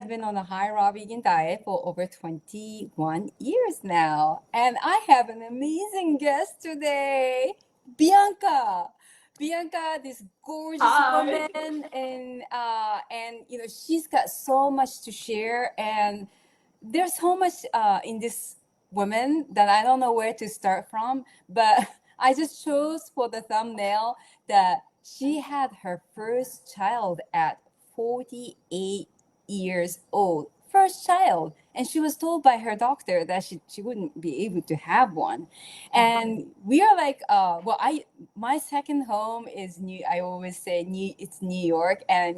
been on a high raw vegan diet for over 21 years now. And I have an amazing guest today, Bianca. Bianca, this gorgeous Hi. woman, and she's got so much to share, and there's so much in this woman that I don't know where to start from, but I just chose for the thumbnail that she had her first child at 48 years old. First child. And she was told by her doctor that she wouldn't be able to have one. And we are like, my second home is New, I always say it's New York. And,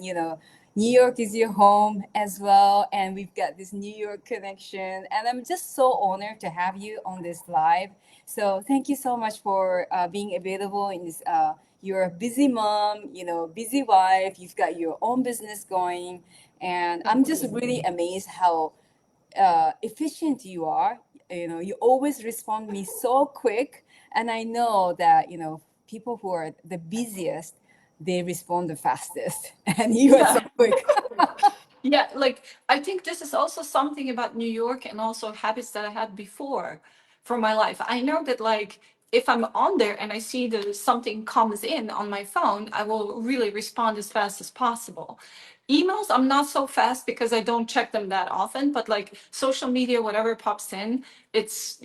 New York is your home as well. And we've got this New York connection. And I'm just so honored to have you on this live. So thank you so much for being available in this. You're a busy mom, busy wife. You've got your own business going. And I'm just really amazed how efficient you are. You always respond me so quick. And I know that, people who are the busiest, they respond the fastest. And you are so Yeah. quick. Yeah, like I think this is also something about New York and also habits that I had before from my life. I know that like if I'm on there and I see that something comes in on my phone, I will really respond as fast as possible. Emails, I'm not so fast because I don't check them that often, but like social media, whatever pops in, it's.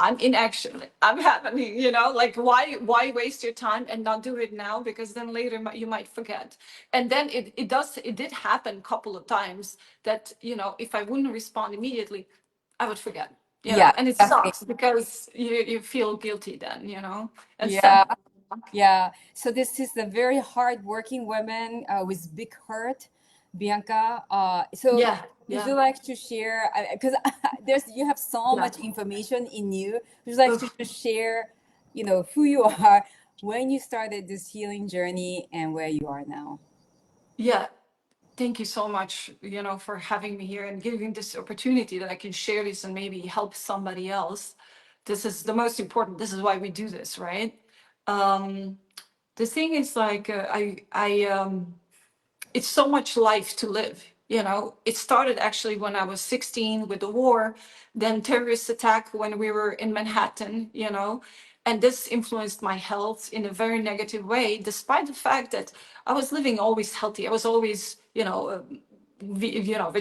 I'm in action. I'm happening, like why waste your time and not do it now? Because then later you might forget. And then it did happen a couple of times that, if I wouldn't respond immediately, I would forget, Yeah, and it exactly. sucks because you feel guilty then, and Yeah. sad. Yeah, so this is a very hardworking woman with big heart, Bianca. So Yeah, would yeah, you like to share? Because there's you have so yeah. much information in you. Would you like to Ugh. just share, who you are, when you started this healing journey, and where you are now? Yeah. Thank you so much, for having me here and giving this opportunity that I can share this and maybe help somebody else. This is the most important. This is why we do this, right? Um, the thing is like it's so much life to live. It started actually when I was 16 with the war, then terrorist attack when we were in Manhattan, and this influenced my health in a very negative way, despite the fact that I was living always healthy. I was always,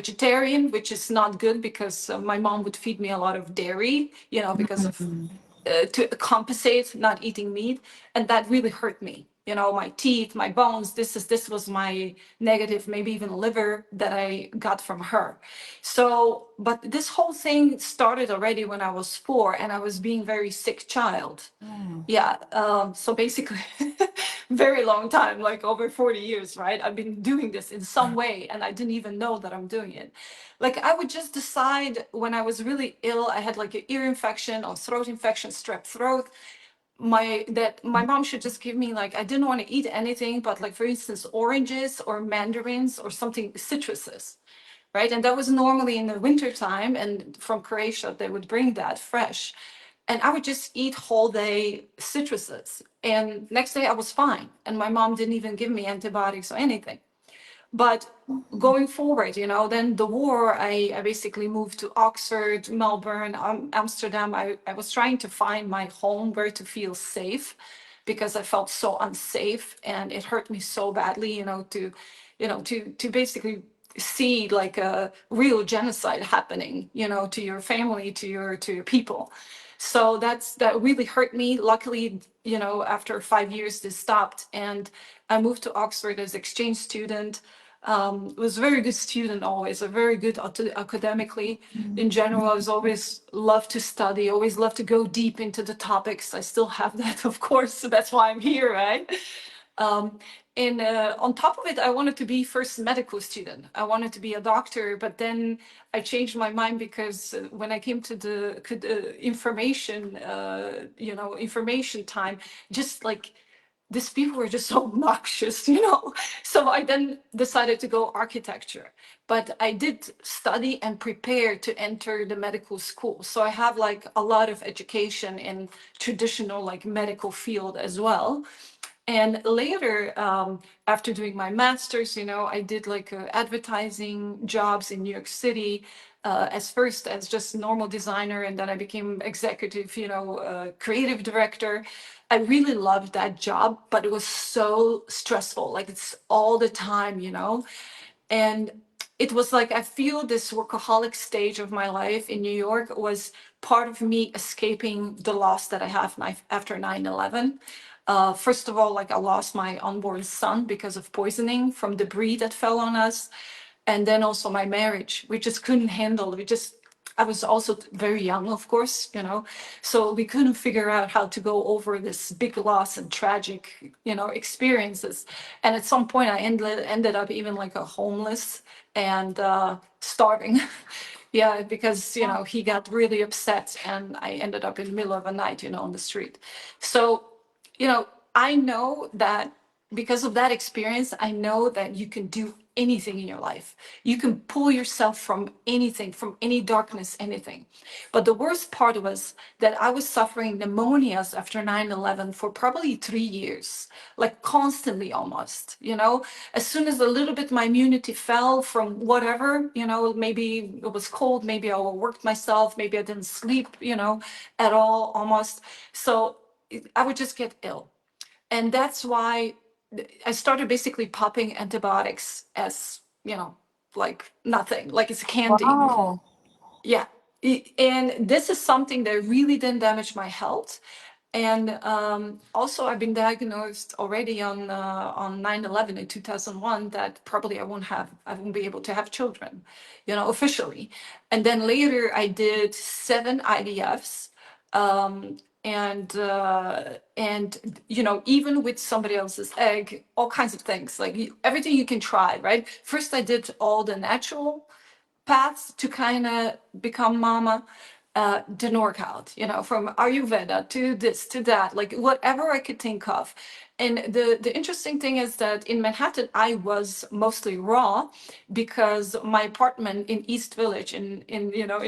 vegetarian, which is not good because my mom would feed me a lot of dairy, because of to compensate not eating meat, and that really hurt me. My teeth, my bones. This was my negative, maybe even liver that I got from her. So, but this whole thing started already when I was 4, and I was being very sick child. Mm. Yeah. So basically, very long time, like over 40 years, right? I've been doing this in some way, and I didn't even know that I'm doing it. Like I would just decide when I was really ill, I had like an ear infection or throat infection, strep throat. My mom should just give me like I didn't want to eat anything, but like for instance, oranges or mandarins or something citruses, right? And that was normally in the winter time, and from Croatia they would bring that fresh, and I would just eat whole day citruses. And next day I was fine, and my mom didn't even give me antibiotics or anything. But going forward, then the war, I basically moved to Oxford, Melbourne, Amsterdam. I was trying to find my home where to feel safe because I felt so unsafe, and it hurt me so badly, to basically see like a real genocide happening, to your family, to your people. So that really hurt me. Luckily, after 5 years, this stopped, and I moved to Oxford as exchange student. Was a very good student always, a very good academically. In general, I was always loved to study, always loved to go deep into the topics. I still have that, of course, so that's why I'm here, right? Um, and on top of it, I wanted to be first medical student. I wanted to be a doctor, but then I changed my mind because when I came to the information time, just like these people were just so obnoxious. So I then decided to go architecture, but I did study and prepare to enter the medical school. So I have like a lot of education in traditional like medical field as well. And later, after doing my master's, I did like advertising jobs in New York City, as first as just normal designer, and then I became executive, creative director. I really loved that job, but it was so stressful. Like it's all the time, and it was like I feel this workaholic stage of my life in New York was part of me escaping the loss that I have after 9/11. First of all, like I lost my unborn son because of poisoning from debris that fell on us, and then also my marriage. We just couldn't handle. I was also very young, of course, so we couldn't figure out how to go over this big loss and tragic, experiences. And at some point, I ended up even like a homeless and starving. Yeah, because Wow. he got really upset, and I ended up in the middle of the night, on the street. So, you know, I know that because of that experience, I know that you can do anything in your life. You can pull yourself from anything, from any darkness, anything. But the worst part was that I was suffering pneumonias after 9/11 for probably 3 years, like constantly almost, As soon as a little bit my immunity fell from whatever, maybe it was cold, maybe I overworked myself, maybe I didn't sleep, at all almost. So I would just get ill. And that's why I started basically popping antibiotics as, like nothing, like it's candy. Wow. Yeah. And this is something that really didn't damage my health. And also, I've been diagnosed already on 9/11 in 2001 that probably I won't be able to have children, officially. And then later, I did 7 IVFs, and even with somebody else's egg, all kinds of things, like everything you can try, right? First, I did all the natural paths to kind of become mama, didn't work out, from Ayurveda to this to that, like whatever I could think of. And the interesting thing is that in Manhattan, I was mostly raw because my apartment in East Village in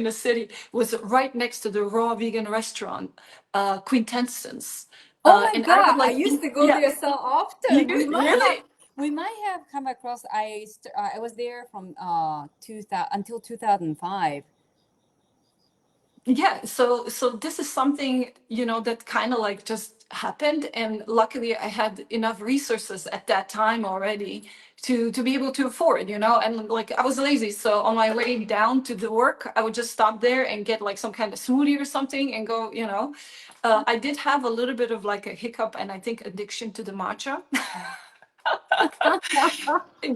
the city was right next to the raw vegan restaurant, Quintessence. Oh my And I would God, I like, used to go yeah, there so you often. really, We might have come across. I was there from 2000 until 2005. yeah, so this is something that kind of like just happened, and luckily I had enough resources at that time already to be able to afford, and like I was lazy, so on my way down to the work I would just stop there and get like some kind of smoothie or something and go. I did have a little bit of like a hiccup and I think addiction to the matcha.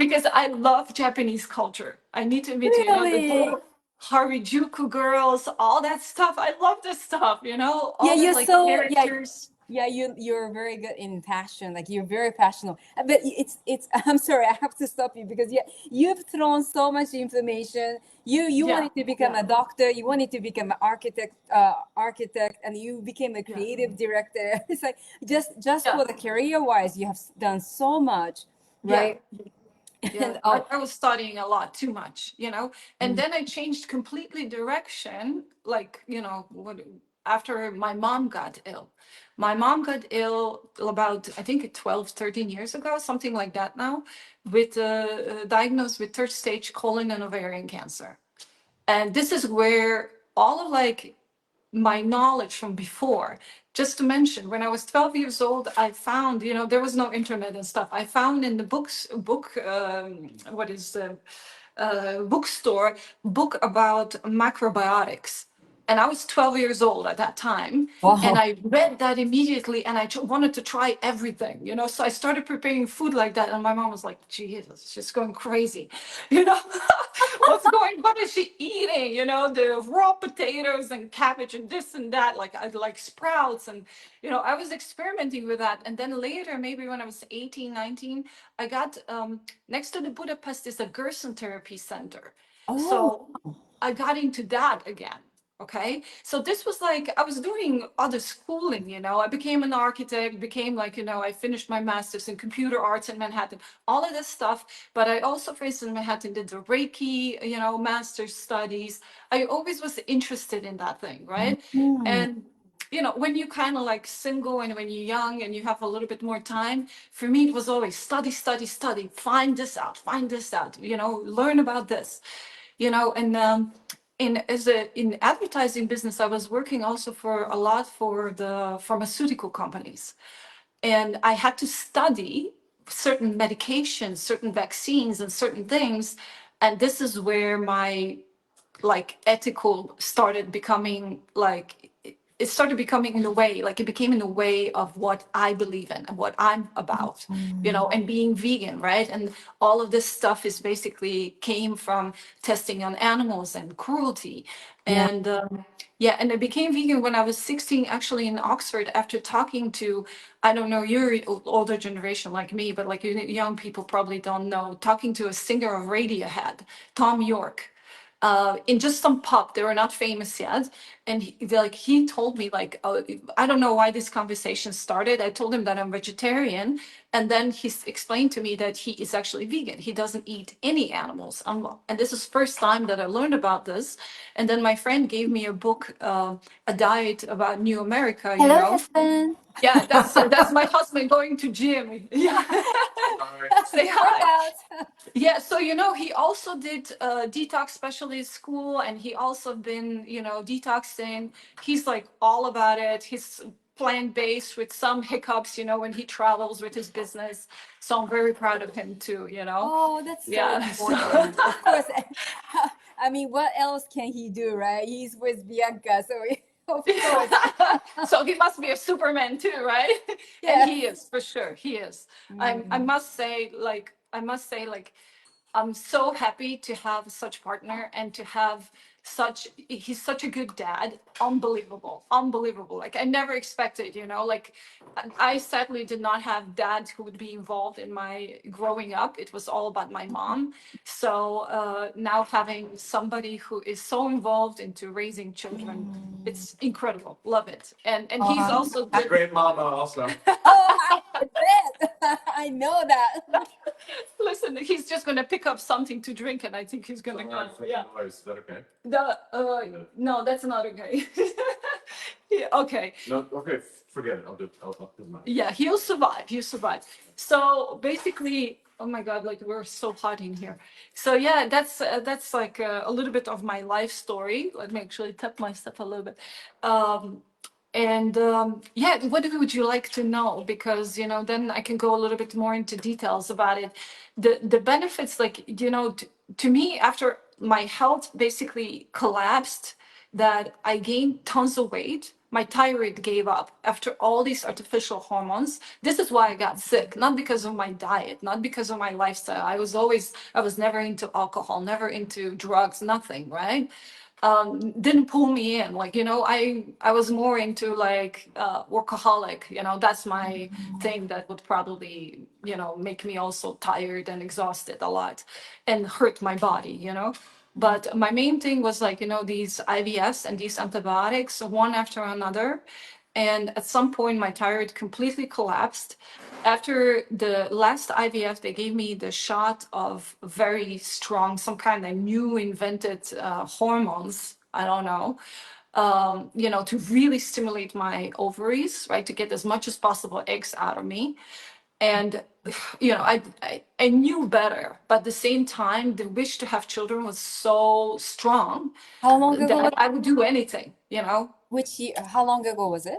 Because I love Japanese culture. I need to admit, the Really? whole Harajuku girls, all that stuff. I love this stuff, Yeah, all the you're like so yeah. characters. Yeah, you're very good in passion. Like you're very passionate. But it's. I'm sorry, I have to stop you because yeah, you've thrown so much information. You Yeah, wanted to become yeah, a doctor. You wanted to become an architect, and you became a yeah, creative director. It's like just yeah, for the career wise, you have done so much, yeah. right? Yeah, And I was studying a lot too much, and mm. then I changed completely direction, like, after my mom got ill. My mom got ill about, I think, 12, 13 years ago, something like that now, with diagnosed with third stage colon and ovarian cancer. And this is where all of like my knowledge from before. Just to mention, when I was 12 years old, I found, there was no internet and stuff. I found in the what is the bookstore, book about macrobiotics. And I was 12 years old at that time. And Wow. I read that immediately and I wanted to try everything, So I started preparing food like that. And my mom was like, Jesus, she's going crazy, you know? What is she eating? The raw potatoes and cabbage and this and that, like I like sprouts. And, I was experimenting with that. And then later, maybe when I was 18, 19, I got next to the Budapest is a Gerson therapy center. Oh, So I got into that again. Okay. So this was like, I was doing other schooling, I became an architect, became like, I finished my master's in computer arts in Manhattan, all of this stuff. But I also, for instance, in Manhattan did the Reiki, master's studies. I always was interested in that thing. Right. mm. And when you kind of like single and when you're young and you have a little bit more time, for me, it was always study, study, study, find this out, learn about this, and in advertising business, I was working also for a lot for the pharmaceutical companies, and I had to study certain medications, certain vaccines, and certain things. And this is where my like ethical started becoming like it started becoming in a way like it became in a way of what I believe in and what I'm about, and being vegan, right? And all of this stuff is basically came from testing on animals and cruelty. Yeah. And yeah, and I became vegan when I was 16, actually in Oxford, after talking to, I don't know, you're older generation like me, but like young people probably don't know, talking to a singer of Radiohead, Tom York, in just some pub. They were not famous yet, and he told me like, I don't know why this conversation started. I told him that I'm vegetarian, and then explained to me that he is actually vegan. He doesn't eat any animals. And this is first time that I learned about this. And then my friend gave me a book, a diet about New America. Hello, husband. Yeah, that's my husband going to gym. Yeah, say hi. Workout. Yeah, so he also did detox specialist school, and he also been detoxing. He's like all about it. He's plant-based with some hiccups, when he travels with his business. So I'm very proud of him too. Oh, that's so Yeah. So important. Of course. I mean, what else can he do, right? He's with Bianca, so of course. so he must be a Superman too, right? And Yes. he is, for sure. He is. I Mm. must say like I'm so happy to have such partner and to have he's such a good dad. Unbelievable. Unbelievable. Like I never expected, like I sadly did not have dads who would be involved in my growing up. It was all about my mom. So now having somebody who is so involved into raising children, Mm. it's incredible. Love it. And he's Uh, also She's a great mama also. oh, I bet. I know that. listen, he's just gonna pick up something to drink, and I think he's gonna go. Yeah. Is that okay? The no, that's not okay. Yeah, okay. No, okay, forget it. I'll do mine. Yeah, he'll survive. He'll survive. So basically, oh my God, like we're so hot in here. So yeah, that's like a little bit of my life story. Let me actually tap myself a little bit. Um, and yeah, what would you like to know? Because then I can go a little bit more into details about it. The benefits, like to me, after my health basically collapsed, that I gained tons of weight. My thyroid gave up after all these artificial hormones. This is why I got sick, not because of my diet, not because of my lifestyle. I was never into alcohol, never into drugs, nothing, right? Didn't pull me in. Like, I was more into like workaholic, that's my thing that would probably, make me also tired and exhausted a lot and hurt my body. But my main thing was like, these IVS and these antibiotics, one after another. And at some point, my thyroid completely collapsed. After the last IVF, they gave me the shot of very strong, some kind of new invented hormones. I don't know, to really stimulate my ovaries, right, to get as much as possible eggs out of me. And I knew better, but at the same time, the wish to have children was so strong How long ago that was I would do anything. which year? How long ago was it?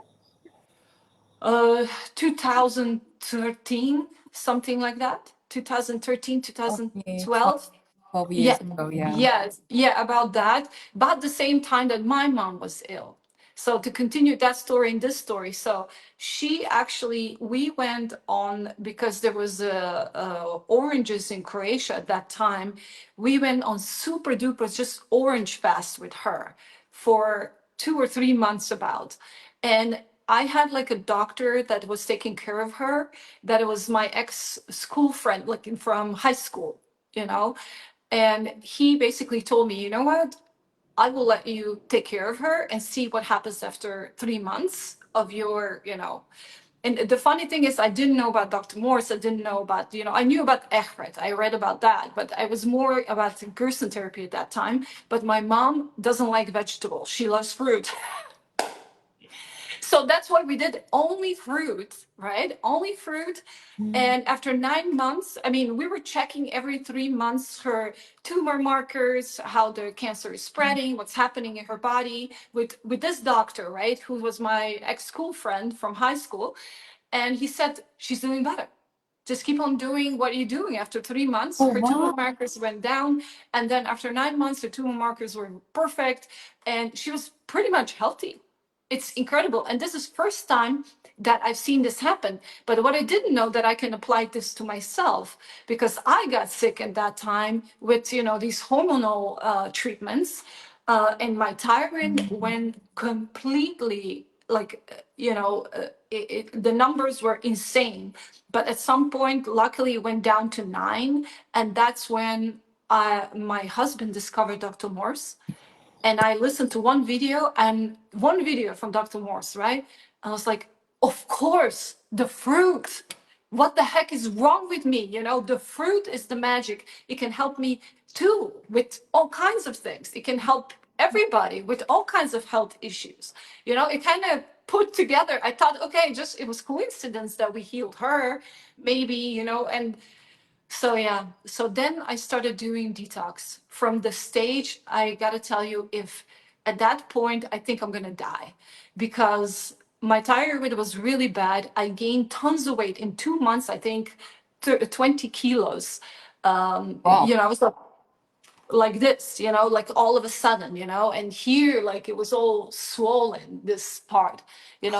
2013, something like that. 2013, Okay, 2012. 12 Yeah, years ago, yeah. yes, yeah, about that. But at the same time that my mom was ill. So to continue that story and this story, so we went on because there was oranges in Croatia at that time. We went on super duper just orange fast with her for 2 or 3 months about, and I had like a doctor that was taking care of her. That it was my ex school friend, like from high school, you know and he basically told me, you know what? I will let you take care of her and see what happens after 3 months of And the funny thing is, I didn't know about Dr. Morse. I didn't know about, I knew about Echret. I read about that, but I was more about Gerson therapy at that time. But my mom doesn't like vegetables. She loves fruit. So that's why we did only fruit, right? Only fruit. And after 9 months, I mean, we were checking every 3 months her tumor markers, how the cancer is spreading, what's happening in her body with this doctor, right? Who was my ex-school friend from high school. And he said, she's doing better. Just keep on doing what you're doing. After 3 months, Oh, her tumor wow. markers went down. And then after 9 months, the tumor markers were perfect. And she was pretty much healthy. It's incredible. And this is first time that I've seen this happen. But what I didn't know that I can apply this to myself, because I got sick at that time with, these hormonal treatments. And my thyroid went completely like, the numbers were insane. But at some point, luckily, it went down to 9. And that's when my husband discovered Dr. Morse. And I listened to one video from Dr. Morse, right? I was like, of course, the fruit. What the heck is wrong with me? The fruit is the magic. It can help me too with all kinds of things. It can help everybody with all kinds of health issues. It kind of put together. I thought, okay, just it was coincidence that we healed her, maybe, and so yeah, so then I started doing detox. From the stage, I gotta tell you, if at that point I think I'm gonna die, because my thyroid was really bad. I gained tons of weight in 2 months. I think 20 kilos. Wow. I was like this, like all of a sudden, and here, like it was all swollen, this part,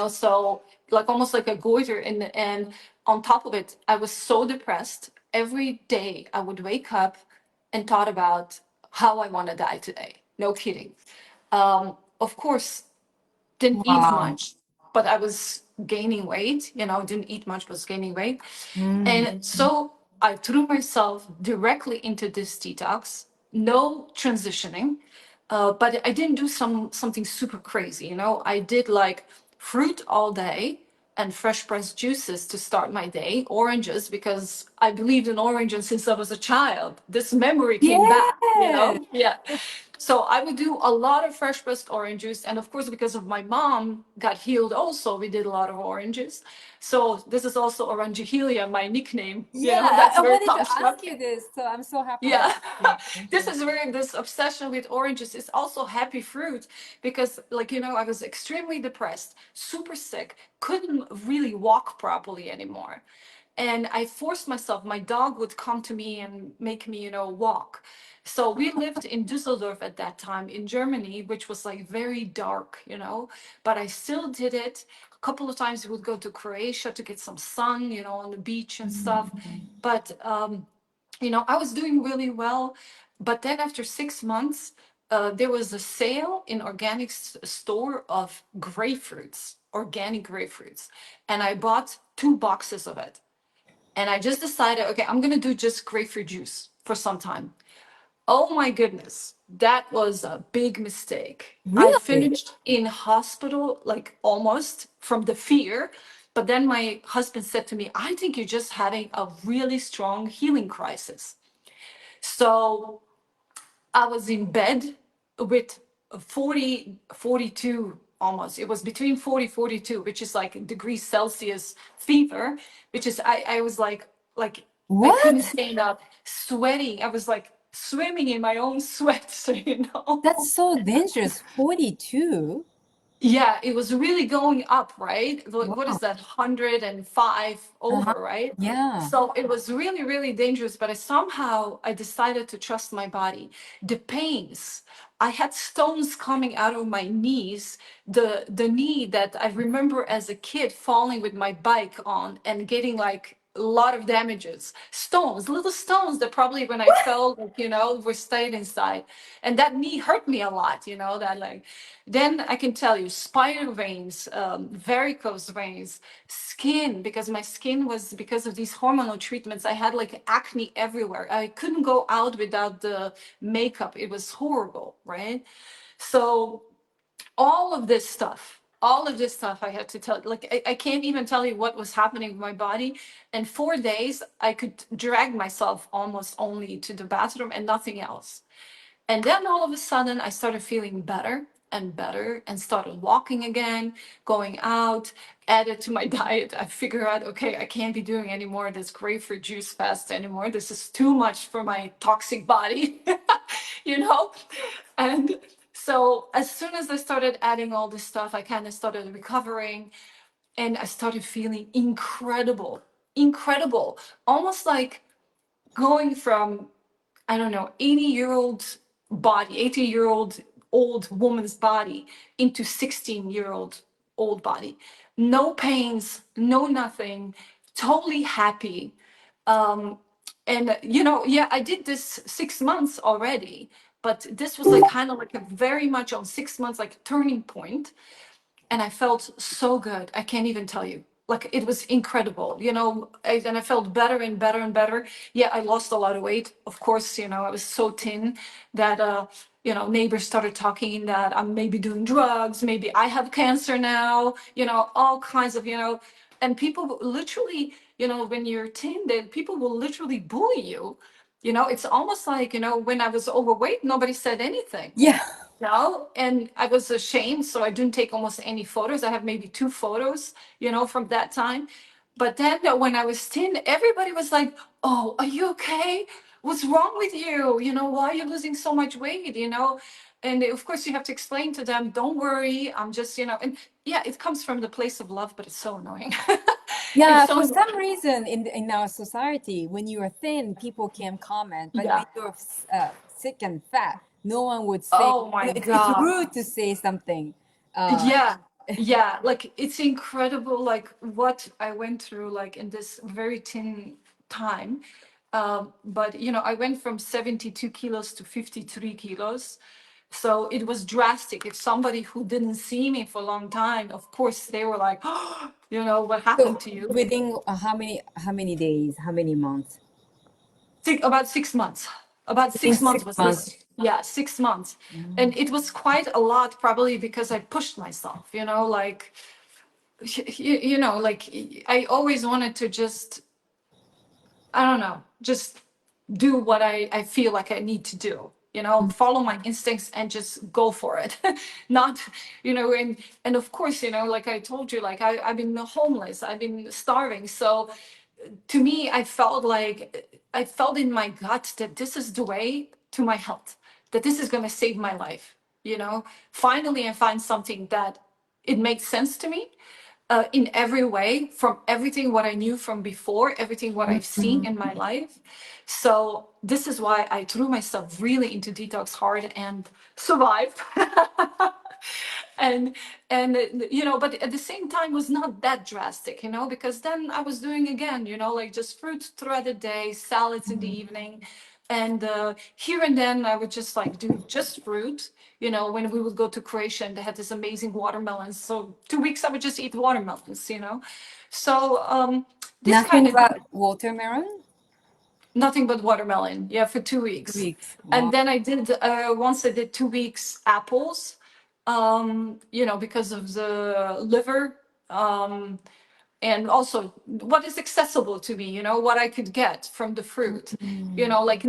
so like almost like a goiter. And on top of it, I was so depressed. Every day I would wake up and thought about how I want to die today. No kidding. Of course, didn't eat Wow. much, but I was gaining weight, didn't eat much, was gaining weight. Mm. And so I threw myself directly into this detox, no transitioning. But I didn't do something super crazy, I did like fruit all day and fresh pressed juices to start my day, oranges, because I believed in oranges since I was a child. This memory came back, Yes. yeah. So I would do a lot of fresh pressed orange juice. And of course, because of my mom got healed also, we did a lot of oranges. So this is also Orangehealia, my nickname, Yeah, that's I where it wanted to comes from. ask you this, so I'm so happy that Yeah. you thank This you. is where this obsession with oranges is also happy fruit, because like, I was extremely depressed, super sick, couldn't really walk properly anymore. And I forced myself. My dog would come to me and make me, walk. So we lived in Düsseldorf at that time in Germany, which was like very dark, but I still did it. A couple of times we would go to Croatia to get some sun, on the beach and stuff. But I was doing really well. But then after 6 months, there was a sale in organic store of grapefruits, organic grapefruits. And I bought 2 boxes of it. And I just decided, okay, I'm gonna do just grapefruit juice for some time. Oh my goodness, that was a big mistake. I Really? finished in hospital, like almost from the fear. But then my husband said to me, I think you're just having a really strong healing crisis. So I was in bed with 40, 42 almost. It was between 40, 42, which is like degrees Celsius fever, which is, I was like, I couldn't What? stand up, sweating. I was like swimming in my own sweat, so That's so dangerous. 42? Yeah, it was really going up, right? What Wow. is that? 105 Uh-huh. over, right? Yeah. So it was really, really dangerous, but I decided to trust my body. The pains, I had stones coming out of my knees, the knee that I remember as a kid falling with my bike on and getting like a lot of damages, stones, little stones that probably when I fell, like, were stayed inside. And that knee hurt me a lot, that like, then I can tell you spider veins, varicose veins, skin, because my skin was, because of these hormonal treatments, I had like acne everywhere. I couldn't go out without the makeup. It was horrible, right? So all of this stuff I had to tell, like I can't even tell you what was happening with my body. And 4 days I could drag myself almost only to the bathroom and nothing else. And then all of a sudden I started feeling better. and better, and started walking again, going out, added to my diet. I figured out, okay, I can't be doing any more of this grapefruit juice fast anymore. This is too much for my toxic body, you know? And so as soon as I started adding all this stuff, I kind of started recovering, and I started feeling incredible, incredible, almost like going from, I don't know, 80-year-old body, 80-year-old old woman's body into 16-year-old old body. No pains, no nothing, totally happy. And yeah, I did this 6 months already, but this was like kind of like a very much on 6 months, like turning point, and I felt so good. I can't even tell you. Like it was incredible, and I felt better and better and better. Yeah, I lost a lot of weight. Of course, I was so thin that neighbors started talking that I'm maybe doing drugs, maybe I have cancer now, all kinds of, and people literally, when you're thin, then people will literally bully you. It's almost like, when I was overweight, nobody said anything. Yeah. No, and I was ashamed, so I didn't take almost any photos. I have maybe 2 photos, from that time. But then when I was thin, everybody was like, "Oh, are you okay? What's wrong with you? Why are you losing so much weight? And of course, you have to explain to them, "Don't worry, I'm just, and yeah, it comes from the place of love, but it's so annoying. It's Yeah, so for annoying. some reason in our society, when you are thin, people can comment, but when Yeah. you're sick and fat, no one would say. Oh my It's God. rude to say something. Uh, Yeah, yeah, like it's incredible, like what I went through, like in this very thin time. But I went from 72 kilos to 53 kilos. So it was drastic. If somebody who didn't see me for a long time, of course, they were like, oh, what happened so to you? within how many days, how many months? About 6 months. About Within six months six was months. this. Yeah, 6 months. And it was quite a lot, probably because I pushed myself, like like I always wanted to just, I don't know, just do what I feel like I need to do, follow my instincts and just go for it. Not, and of course, like I told you, like I've been homeless, I've been starving. So to me, I felt in my gut that this is the way to my health, that this is going to save my life. Finally, I find something that it makes sense to me, in every way, from everything what I knew from before, everything what I've seen in my life. So this is why I threw myself really into detox hard and survived. and but at the same time was not that drastic, because then I was doing again, like just fruits throughout the day, salads in the evening, and here and then I would just like do just fruit, when we would go to Croatia and they had this amazing watermelons, so 2 weeks I would just eat watermelons, so this kind Nothing of, but watermelon. nothing but watermelon, yeah, for 2 weeks. 2 weeks. And Wow. then I did, once I did 2 weeks apples, because of the liver, and also what is accessible to me, what I could get from the fruit, like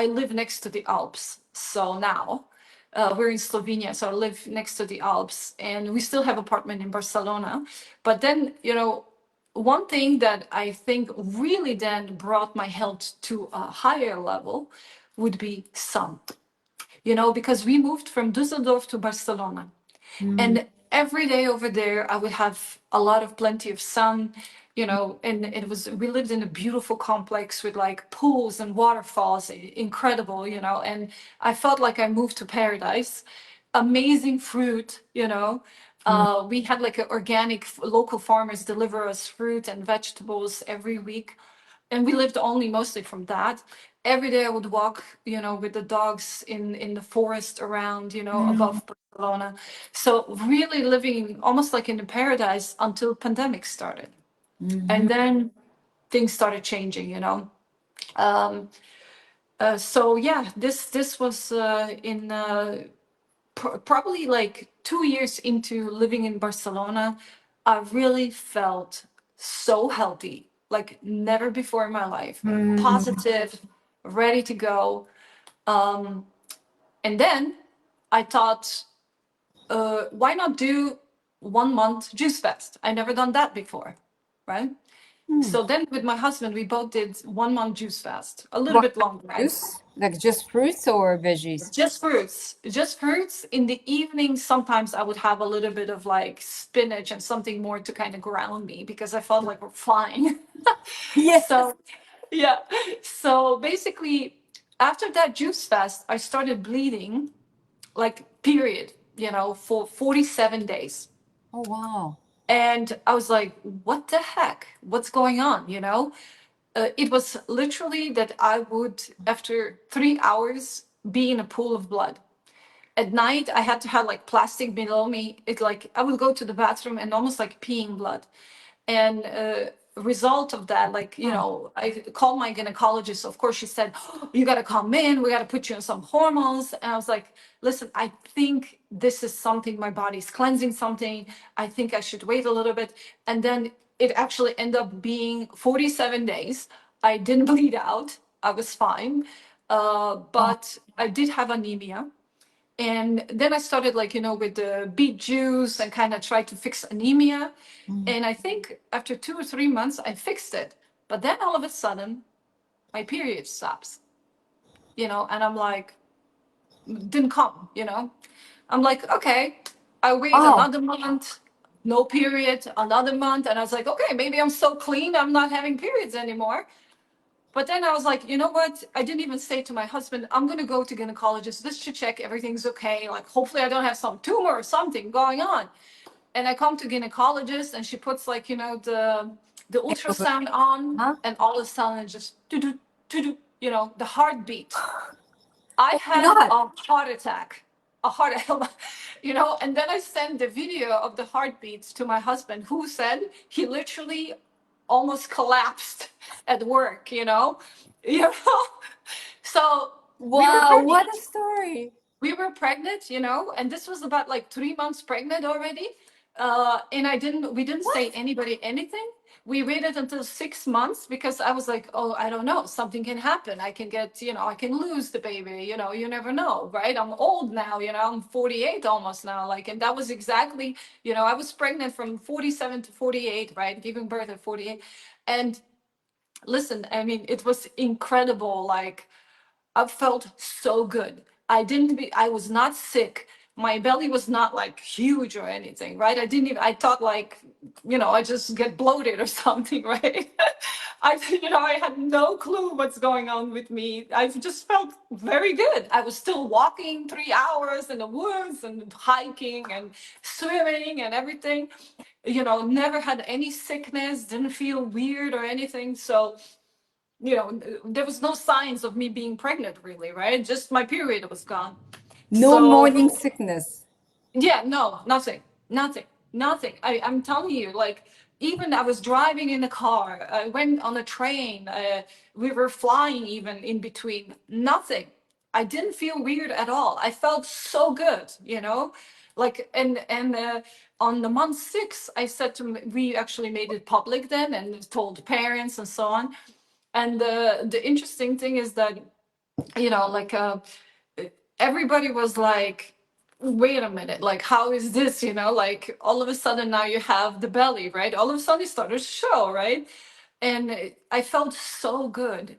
I live next to the Alps. So now we're in Slovenia, so I live next to the Alps, and we still have apartment in Barcelona. But then, one thing that I think really then brought my health to a higher level would be sun, because we moved from Düsseldorf to Barcelona. And every day over there, I would have a lot of plenty of sun, and we lived in a beautiful complex with like pools and waterfalls, incredible, and I felt like I moved to paradise. Amazing fruit, we had like organic local farmers deliver us fruit and vegetables every week, and we lived only mostly from that. Every day I would walk, with the dogs in the forest around, above Barcelona. So really living almost like in a paradise until pandemic started. And then things started changing, so yeah, this was in probably like 2 years into living in Barcelona. I really felt so healthy, like never before in my life, positive, ready to go. And then I thought, why not do 1 month juice fast? I never done that before, right? Hmm. So then with my husband, we both did 1 month juice fast, a little What bit longer, right? juice? Like just fruits or veggies? Just fruits, just fruits. In the evening, sometimes I would have a little bit of like spinach and something more to kind of ground me because I felt like we're flying. Yes. So, yeah. So basically, after that juice fast, I started bleeding, like, period, for 47 days. Oh wow. And I was like, what the heck? What's going on? It was literally that I would, after 3 hours, be in a pool of blood. At night, I had to have like plastic below me. It like I would go to the bathroom and almost like peeing blood. And result of that, like, Huh. I called my gynecologist. Of course, she said, "Oh, you got to come in. We got to put you on some hormones." And I was like, listen, I think this is something, my body's cleansing something. I think I should wait a little bit. And then it actually ended up being 47 days. I didn't bleed out. I was fine. Oh. But I did have anemia. And then I started, like, with the beet juice and kind of tried to fix anemia. Mm. And I think after 2 or 3 months, I fixed it. But then all of a sudden, my period stops, and I'm like, didn't come. I'm like, okay, I wait Oh. another month, no period, another month. And I was like, okay, maybe I'm so clean, I'm not having periods anymore. But then I was like, you know what? I didn't even say to my husband, I'm going to go to gynecologist just to check everything's okay. Like, hopefully I don't have some tumor or something going on. And I come to gynecologist and she puts, like, the ultrasound on, Huh? and all of a sudden it just do, the heartbeat. I Oh my had God. a heart attack, a heart, and then I sent the video of the heartbeats to my husband, who said he literally almost collapsed at work, you know. So we were Wow, what a pregnant. story. And this was about like 3 months pregnant already. And we didn't What? say anybody anything. We waited until 6 months because I was like, oh, I don't know, something can happen. I can get, I can lose the baby, you never know, right? I'm old now, I'm 48 almost now. Like, and that was exactly, I was pregnant from 47 to 48, right? Giving birth at 48. And listen, I mean, it was incredible. Like, I felt so good. I was not sick. My belly was not like huge or anything, right? I thought, like, I just get bloated or something, right? I had no clue what's going on with me. I just felt very good. I was still walking 3 hours in the woods and hiking and swimming and everything. Never had any sickness, didn't feel weird or anything. So, there was no signs of me being pregnant, really, right? Just my period was gone. No morning So, sickness. yeah, no, nothing. I'm telling you, like, even I was driving in the car, I went on a train, we were flying even in between, nothing. I didn't feel weird at all. I felt so good, like, and on the month 6, I said we actually made it public then and told parents and so on. And the interesting thing is that, like, everybody was like, wait a minute, like, how is this, like, all of a sudden now you have the belly, right? All of a sudden it started to show, right? And I felt so good,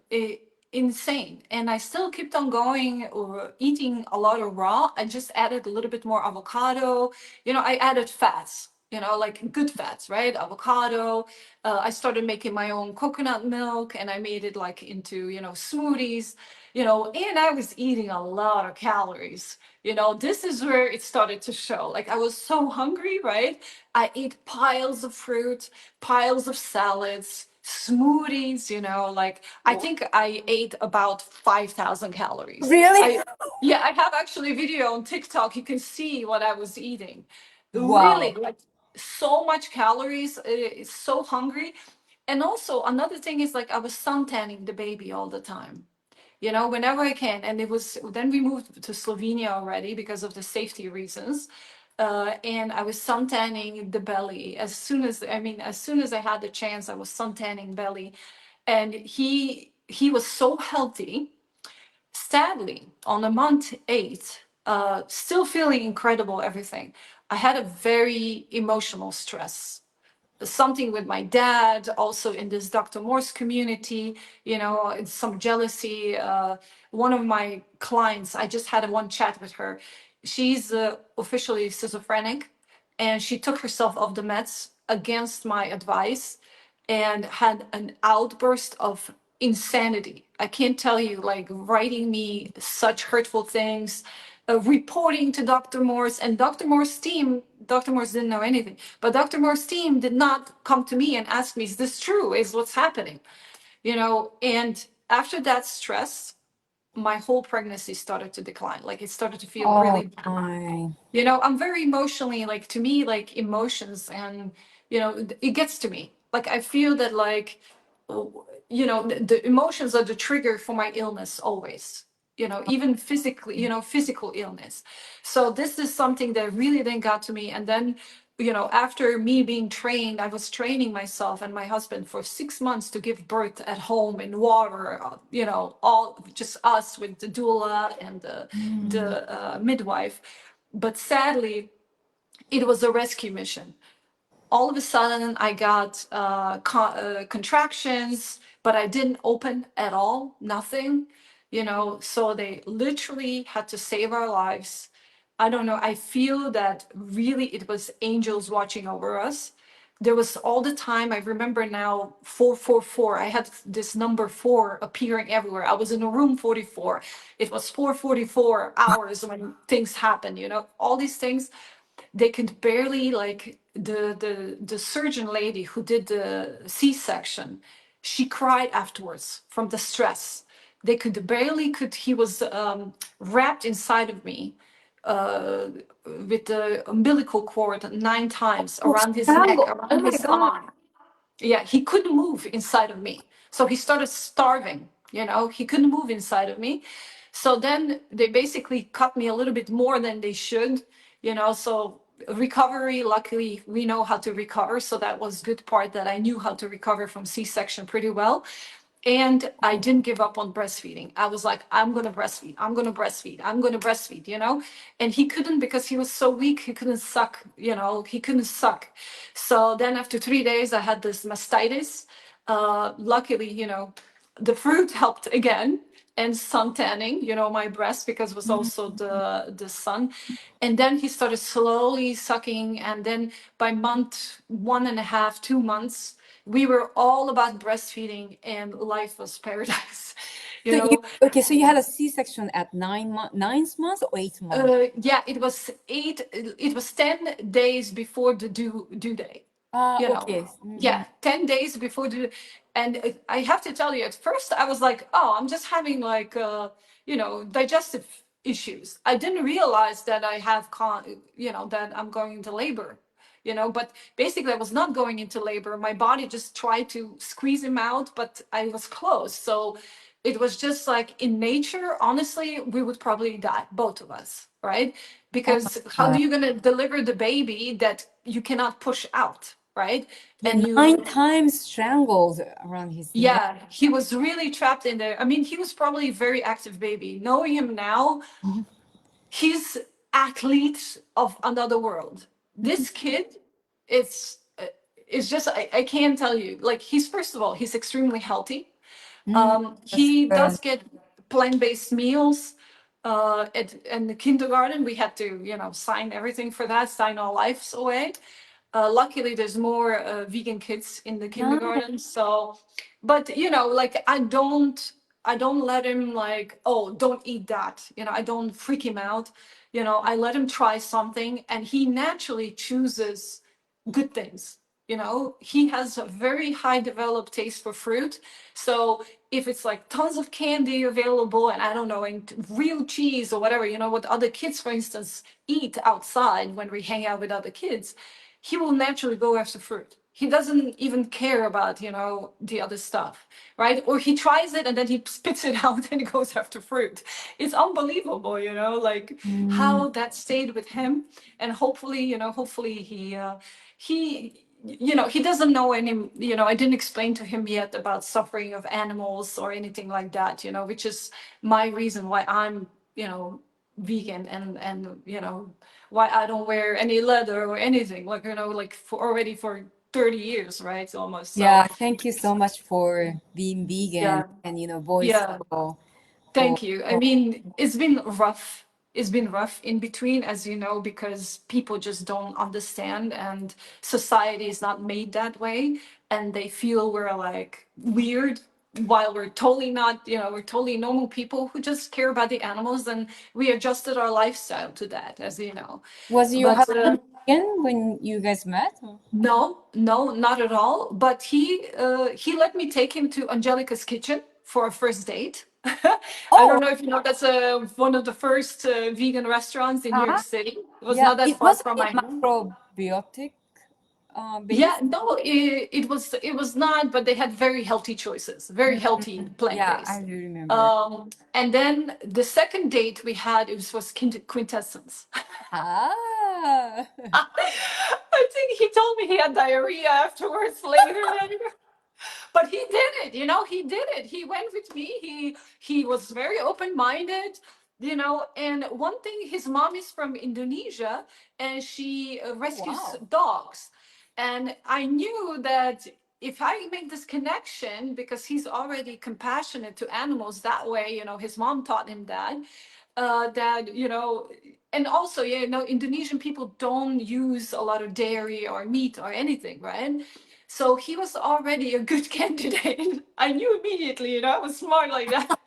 insane. And I still kept on going or eating a lot of raw. I just added a little bit more avocado. I added fats, like good fats, right? Avocado. I started making my own coconut milk, and I made it like into, smoothies, and I was eating a lot of calories. This is where it started to show. Like, I was so hungry, right? I ate piles of fruit, piles of salads, smoothies, like, I think I ate about 5,000 calories. Really? Yeah, I have actually a video on TikTok. You can see what I was eating. Really, Wow. like, so much calories, so hungry. And also another thing is, like, I was suntanning the baby all the time, whenever I can. And then we moved to Slovenia already because of the safety reasons. And I was suntanning the belly as soon as I had the chance, I was suntanning belly. And he was so healthy. Sadly, on the month 8, still feeling incredible, everything. I had a very emotional stress, something with my dad, also in this Dr. Morse community, it's some jealousy. One of my clients, I just had one chat with her. She's officially schizophrenic, and she took herself off the meds against my advice and had an outburst of insanity. I can't tell you, like writing me such hurtful things, reporting to Dr. Morse and Dr. Morse's team. Dr. Morse didn't know anything, but Dr. Morse's team did not come to me and ask me, is this true? Is what's happening? And after that stress, my whole pregnancy started to decline. Like it started to feel Oh really bad. my. I'm very emotionally, like to me, like emotions, and it gets to me. Like I feel that, like, the emotions are the trigger for my illness always. Even physically, physical illness. So this is something that really then got to me. And then, after me being trained, I was training myself and my husband for 6 months to give birth at home in water. All just us with the doula and the midwife. But sadly, it was a rescue mission. All of a sudden, I got contractions, but I didn't open at all, nothing. So they literally had to save our lives. I don't know. I feel that really it was angels watching over us. There was all the time, I remember now, 444. I had this number 4 appearing everywhere. I was in a room 44. It was 444 hours when things happened, all these things. They could barely, like, the surgeon lady who did the C-section, she cried afterwards from the stress. They could barely could He was wrapped inside of me, uh, with the umbilical cord 9 times Oh, around his neck, strangle. Oh around my his God. arm. Yeah, he couldn't move inside of me. So he started starving, he couldn't move inside of me. So then they basically cut me a little bit more than they should, so recovery, luckily we know how to recover. So that was good part, that I knew how to recover from C-section pretty well. And I didn't give up on breastfeeding. I was like, I'm going to breastfeed. I'm going to breastfeed. I'm going to breastfeed, And he couldn't, because he was so weak. He couldn't suck, he couldn't suck. So then after 3 days, I had this mastitis. Luckily, the fruit helped again, and sun tanning, my breast, because it was also the sun. And then he started slowly sucking. And then by month 1.5, 2 months, we were all about breastfeeding, and life was paradise. you So you know okay? So you had a C-section at 9 months or 8 months? yeah, it was 10 days before the due date. you know Okay. yeah, 10 days before the. And I have to tell you, at first I was like, oh, I'm just having, like, digestive issues. I didn't realize that I have that I'm going into labor. But basically I was not going into labor. My body just tried to squeeze him out, but I was close. So it was just like, in nature, honestly, we would probably die, both of us, right? Oh Because how my do God. you gonna deliver the baby that you cannot push out, right? Yeah, And you 9 times strangled around his neck. Yeah, he was really trapped in there. I mean, he was probably a very active baby. Knowing him now, Mhm. he's athlete of another world. This kid, it's just, I can't tell you. Like, he's, first of all, he's extremely healthy. Mm, that's He good. does get plant-based meals. In the kindergarten, we had to, sign everything for that, sign our lives away. Luckily, there's more vegan kids in the Nice. kindergarten. So, but like, I don't let him, like, oh, don't eat that. I don't freak him out. I let him try something, and he naturally chooses good things. He has a very high developed taste for fruit. So if it's like tons of candy available, and I don't know, and real cheese or whatever, what other kids, for instance, eat outside when we hang out with other kids, he will naturally go after fruit. He doesn't even care about, the other stuff, right? Or he tries it and then he spits it out and he goes after fruit. It's unbelievable, like Mm, how that stayed with him. And hopefully he doesn't know any, I didn't explain to him yet about suffering of animals or anything like that, which is my reason why I'm, vegan, and why I don't wear any leather or anything, like like for already for 30 years, right, almost. Yeah, So thank you so much for being vegan yeah, and voice yeah. for Thank you. I mean, it's been rough. It's been rough in between, as you know, because people just don't understand, and society is not made that way, and they feel we're like weird, while we're totally not. We're totally normal people who just care about the animals, and we adjusted our lifestyle to that, as you know. Was your But husband vegan when you guys met? no, no, not at all. But he let me take him to Angelica's kitchen for a first date. I Oh, don't know if you know, that's one of the first vegan restaurants in New York uh-huh. City. It was Yeah, not that it far wasn't from it my home. macrobiotic Yeah, based? no, it was not, but they had very healthy choices, very healthy Mm, yeah, I plant-based. do remember. And then the second date we had, was quintessence. Ah. I think he told me he had diarrhea afterwards later. But he did it, he did it. He went with me. He was very open-minded, and one thing, his mom is from Indonesia, and she Oh, rescues wow. dogs. And I knew that if I make this connection, because he's already compassionate to animals that way, his mom taught him that and also, Indonesian people don't use a lot of dairy or meat or anything, right? So he was already a good candidate. I knew immediately, I was smart like that.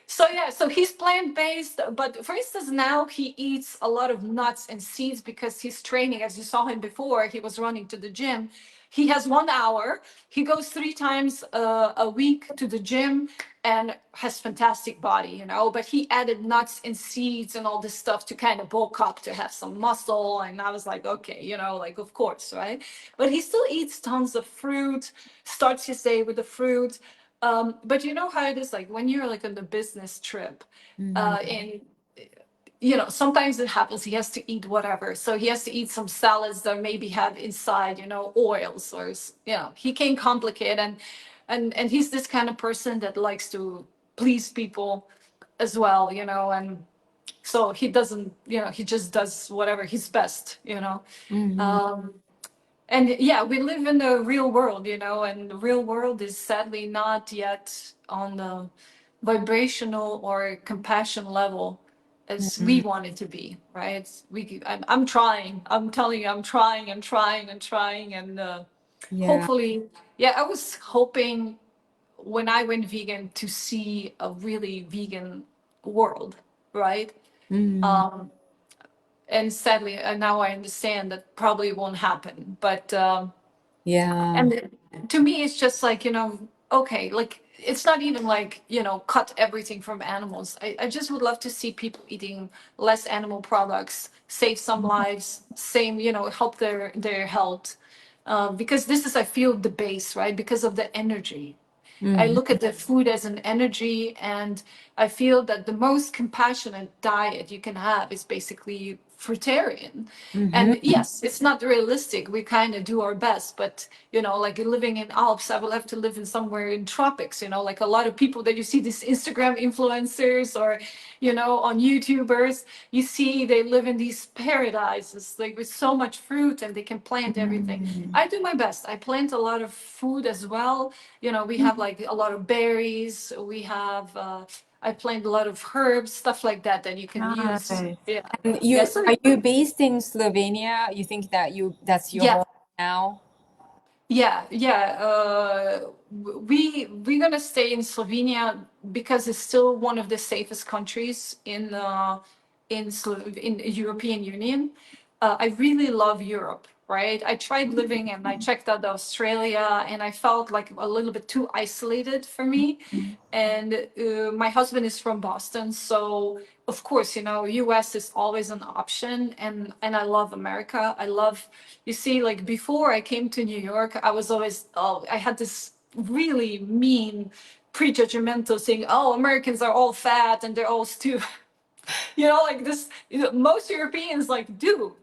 So yeah, so he's plant-based, but for instance, now he eats a lot of nuts and seeds because he's training. As you saw him before, he was running to the gym. He has 1 hour. He goes 3 times a week to the gym and has fantastic body, But he added nuts and seeds and all this stuff to kind of bulk up, to have some muscle. And I was like, okay, like, of course, right? But he still eats tons of fruit. Starts his day with the fruit. But you know how it is, like when you're like on the business trip, Mhm. and sometimes it happens he has to eat whatever. So he has to eat some salads that maybe have inside, oils, or he can complicate, and he's this kind of person that likes to please people as well, and so he doesn't, he just does whatever he's best. Mhm. Um, and yeah, we live in the real world, and the real world is sadly not yet on the vibrational or compassion level as we Mhm. want it to be, right? I'm trying. I'm telling you, I'm trying and trying and trying, and Yeah. hopefully, yeah. I was hoping when I went vegan to see a really vegan world, right? Mhm. Um, and sadly, now I understand that probably won't happen, but. Yeah. And to me, it's just like, okay, like it's not even like, cut everything from animals. I just would love to see people eating less animal products, save some lives, same, help their health. Because this is, I feel, the base, right? Because of the energy. I Mhm. look at the food as an energy, and I feel that the most compassionate diet you can have is basically fruitarian. Mhm. And yes, it's not realistic. We kind of do our best, but like living in Alps, I will have to live in somewhere in tropics. Like a lot of people that you see, these Instagram influencers or on YouTubers, you see they live in these paradises, like with so much fruit, and they can plant everything. Mhm. I do my best. I plant a lot of food as well. We have like a lot of berries. We have I plant a lot of herbs, stuff like that you can use. Nice. Yeah. And Yeah. you So are you based in Slovenia? You think that that's your yeah. home now? Yeah, yeah. We're gonna stay in Slovenia because it's still one of the safest countries in the European Union. I really love Europe, right? I tried living and I checked out Australia, and I felt like a little bit too isolated for me. And my husband is from Boston, so of course, US is always an option, and I love America. I love, you see, like before I came to New York, I was always, oh, I had this really mean prejudgmental thing. Oh, Americans are all fat and they're all stupid. Like this, most Europeans like do.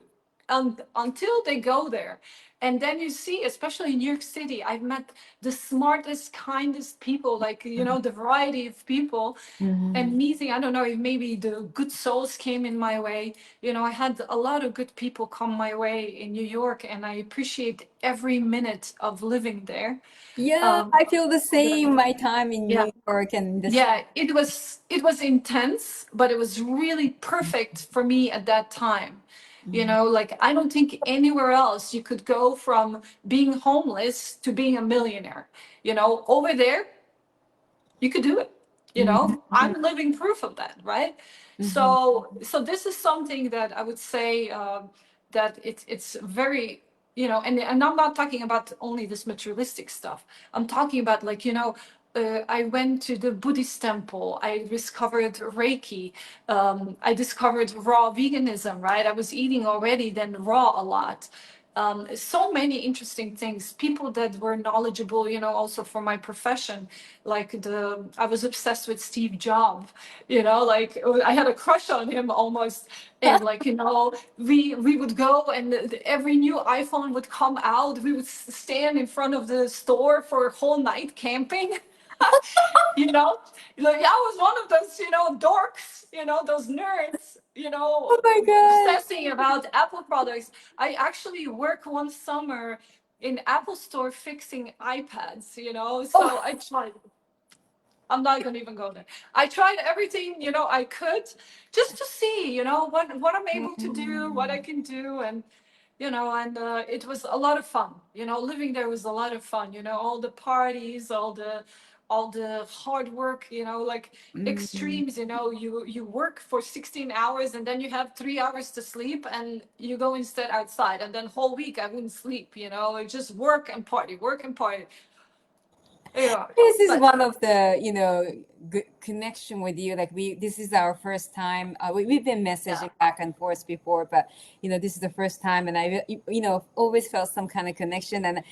until they go there. And then you see, especially in New York City, I've met the smartest, kindest people, like, the variety of people. And meeting, I don't know if maybe the good souls came in my way. I had a lot of good people come my way in New York, and I appreciate every minute of living there. Yeah, Um, I feel the same. My time in yeah, New York and this. yeah, it was intense, but it was really perfect for me at that time. Like, I don't think anywhere else you could go from being homeless to being a millionaire. Over there, you could do it. Mhm. I'm living proof of that, right? Mhm. So this is something that I would say, that it's very, and I'm not talking about only this materialistic stuff. I'm talking about, like, I went to the Buddhist temple. I discovered Reiki. I discovered raw veganism, right? I was eating already then raw a lot. So many interesting things. People that were knowledgeable, also for my profession. Like, I was obsessed with Steve Jobs. Like, I had a crush on him almost. And, like, we would go, and every new iPhone would come out. We would stand in front of the store for a whole night camping. you know like, I was one of those, dorks, those nerds, Oh my God. obsessing about Apple products. I actually work one summer in Apple store fixing iPads, so Oh. I tried. I'm not gonna even go there. I tried everything, I could, just to see, what I'm able to do, what I can do. And it was a lot of fun. Living there was a lot of fun. All the parties, all the hard work. Like, Mm. extremes. You work for 16 hours, and then you have 3 hours to sleep, and you go instead outside, and then whole week I wouldn't sleep. It's just work and party, work and party. Yeah, This is but one of the, good connection with you. Like this is our first time. We've been yeah, messaging back and forth before, but this is the first time, and always felt some kind of connection. And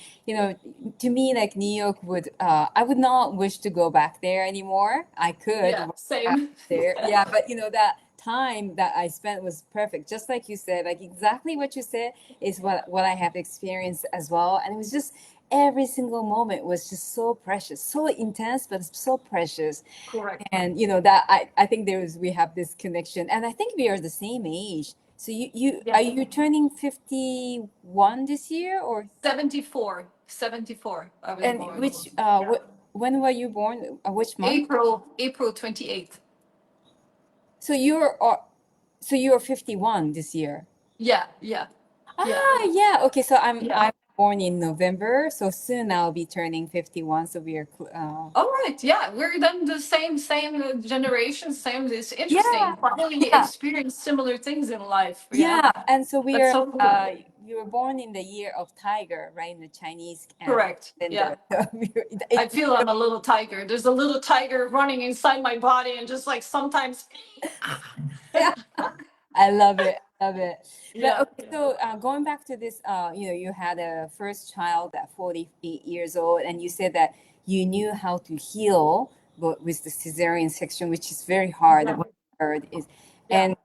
to me, like New York I would not wish to go back there anymore. I could yeah, when I was same. there, yeah, but that time that I spent was perfect. Just like you said, like exactly what you said is what I have experienced as well, and it was just every single moment was just so precious, so intense, but so precious. Correct. And that I think we have this connection, and I think we are the same age. So you Yeah. are you turning 51 this year, or 74. 74. I was and born. which Yeah. when were you born? Which month? April 28th. So you're 51 this year. Yeah, yeah, yeah, Ah, yeah. Okay, so yeah. I'm born in November, so soon I'll be turning 51. So we are All right. Yeah, we're then the same generation, same. It's yeah, interesting. Finally yeah. experience similar things in life. Yeah, Yeah, and so that's so cool. you were born in the year of tiger, right? In the Chinese Correct. Yeah. calendar. So I feel I'm a little tiger. There's a little tiger running inside my body, and just like sometimes. yeah, I love it. Love it. But Yeah, okay, yeah. so going back to this, you had a first child at 48 years old, and you said that you knew how to heal, but with the cesarean section, which is very hard. Yeah, What I heard is, yeah. and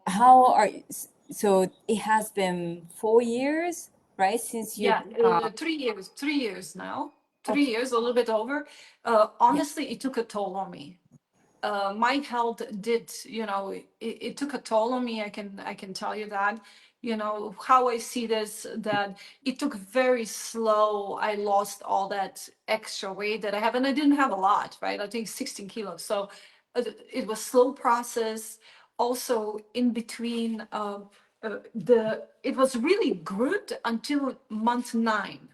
how are so it has been 4 years, right, since you Yeah, 3 years, 3 years now, three okay, years, a little bit over. yeah. Honestly, it took a toll on me. My health did, it took a toll on me. I can tell you that. How I see this, that it took very slow. I lost all that extra weight that I have, and I didn't have a lot, right? I think 16 kilos. So it was slow process. Also, in between, it was really good until month 9,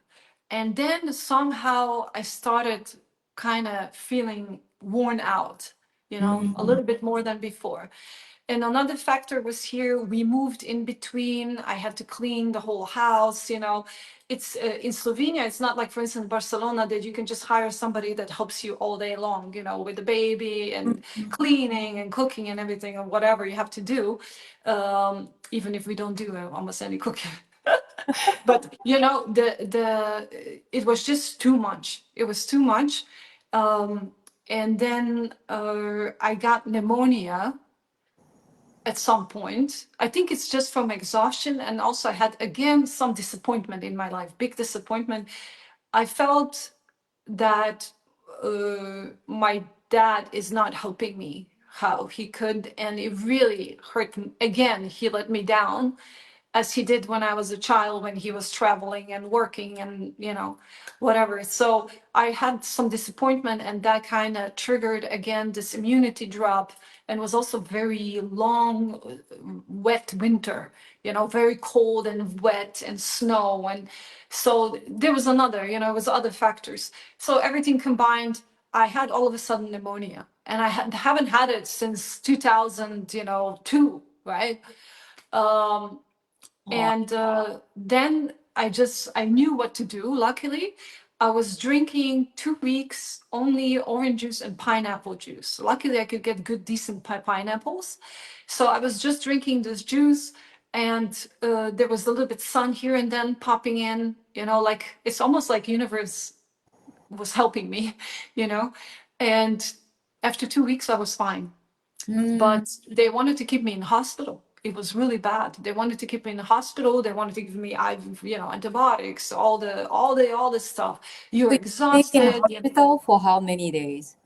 and then somehow I started kind of feeling worn out, a Mm, little bit more than before. And another factor was, here we moved in between. I had to clean the whole house. It's in Slovenia. It's not like, for instance, Barcelona, that you can just hire somebody that helps you all day long. With the baby and cleaning and cooking and everything, and whatever you have to do. Even if we don't do almost any cooking. But it was just too much. It was too much. And then I got pneumonia, at some point. I think it's just from exhaustion. And also, I had again some disappointment in my life, big disappointment. I felt that my dad is not helping me how he could. And it really hurt me. Again, he let me down as he did when I was a child, when he was traveling and working and, whatever. So I had some disappointment, and that kind of triggered again this immunity drop, and was also very long, wet winter, very cold and wet and snow. And so there was another, it was other factors. So everything combined, I had all of a sudden pneumonia, and I haven't had it since 2002, right? Um, Oh, and then I knew what to do. Luckily, I was drinking 2 weeks only orange juice and pineapple juice. Luckily, I could get good, decent pineapples. So I was just drinking this juice, and there was a little bit sun here and then popping in. Like it's almost like universe was helping me, you know. And after 2 weeks, I was fine, mm. but they wanted to keep me in hospital. It was really bad. They wanted to keep me in the hospital. They wanted to give me antibiotics, all this stuff. So You're you stayed in exhausted. hospital for how many days?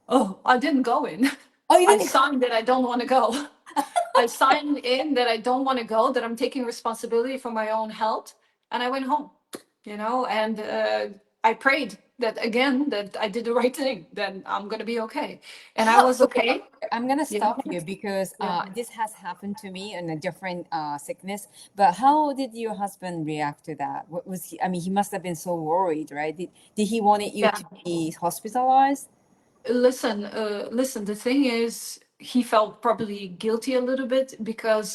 Oh, I didn't go in. Oh, you I didn't. signed that I don't want to go. I signed in that I don't want to go, that I'm taking responsibility for my own health. And I went home, and I prayed that again, that I did the right thing, that I'm going to be okay. And I How, was okay. I'm gonna Yeah. stop you because Yeah. this has happened to me in a different sickness. But how did your husband react to that? What was he? I mean, he must have been so worried, right? Did he wanted you Yeah. to be hospitalized? Listen, the thing is, he felt probably guilty a little bit because,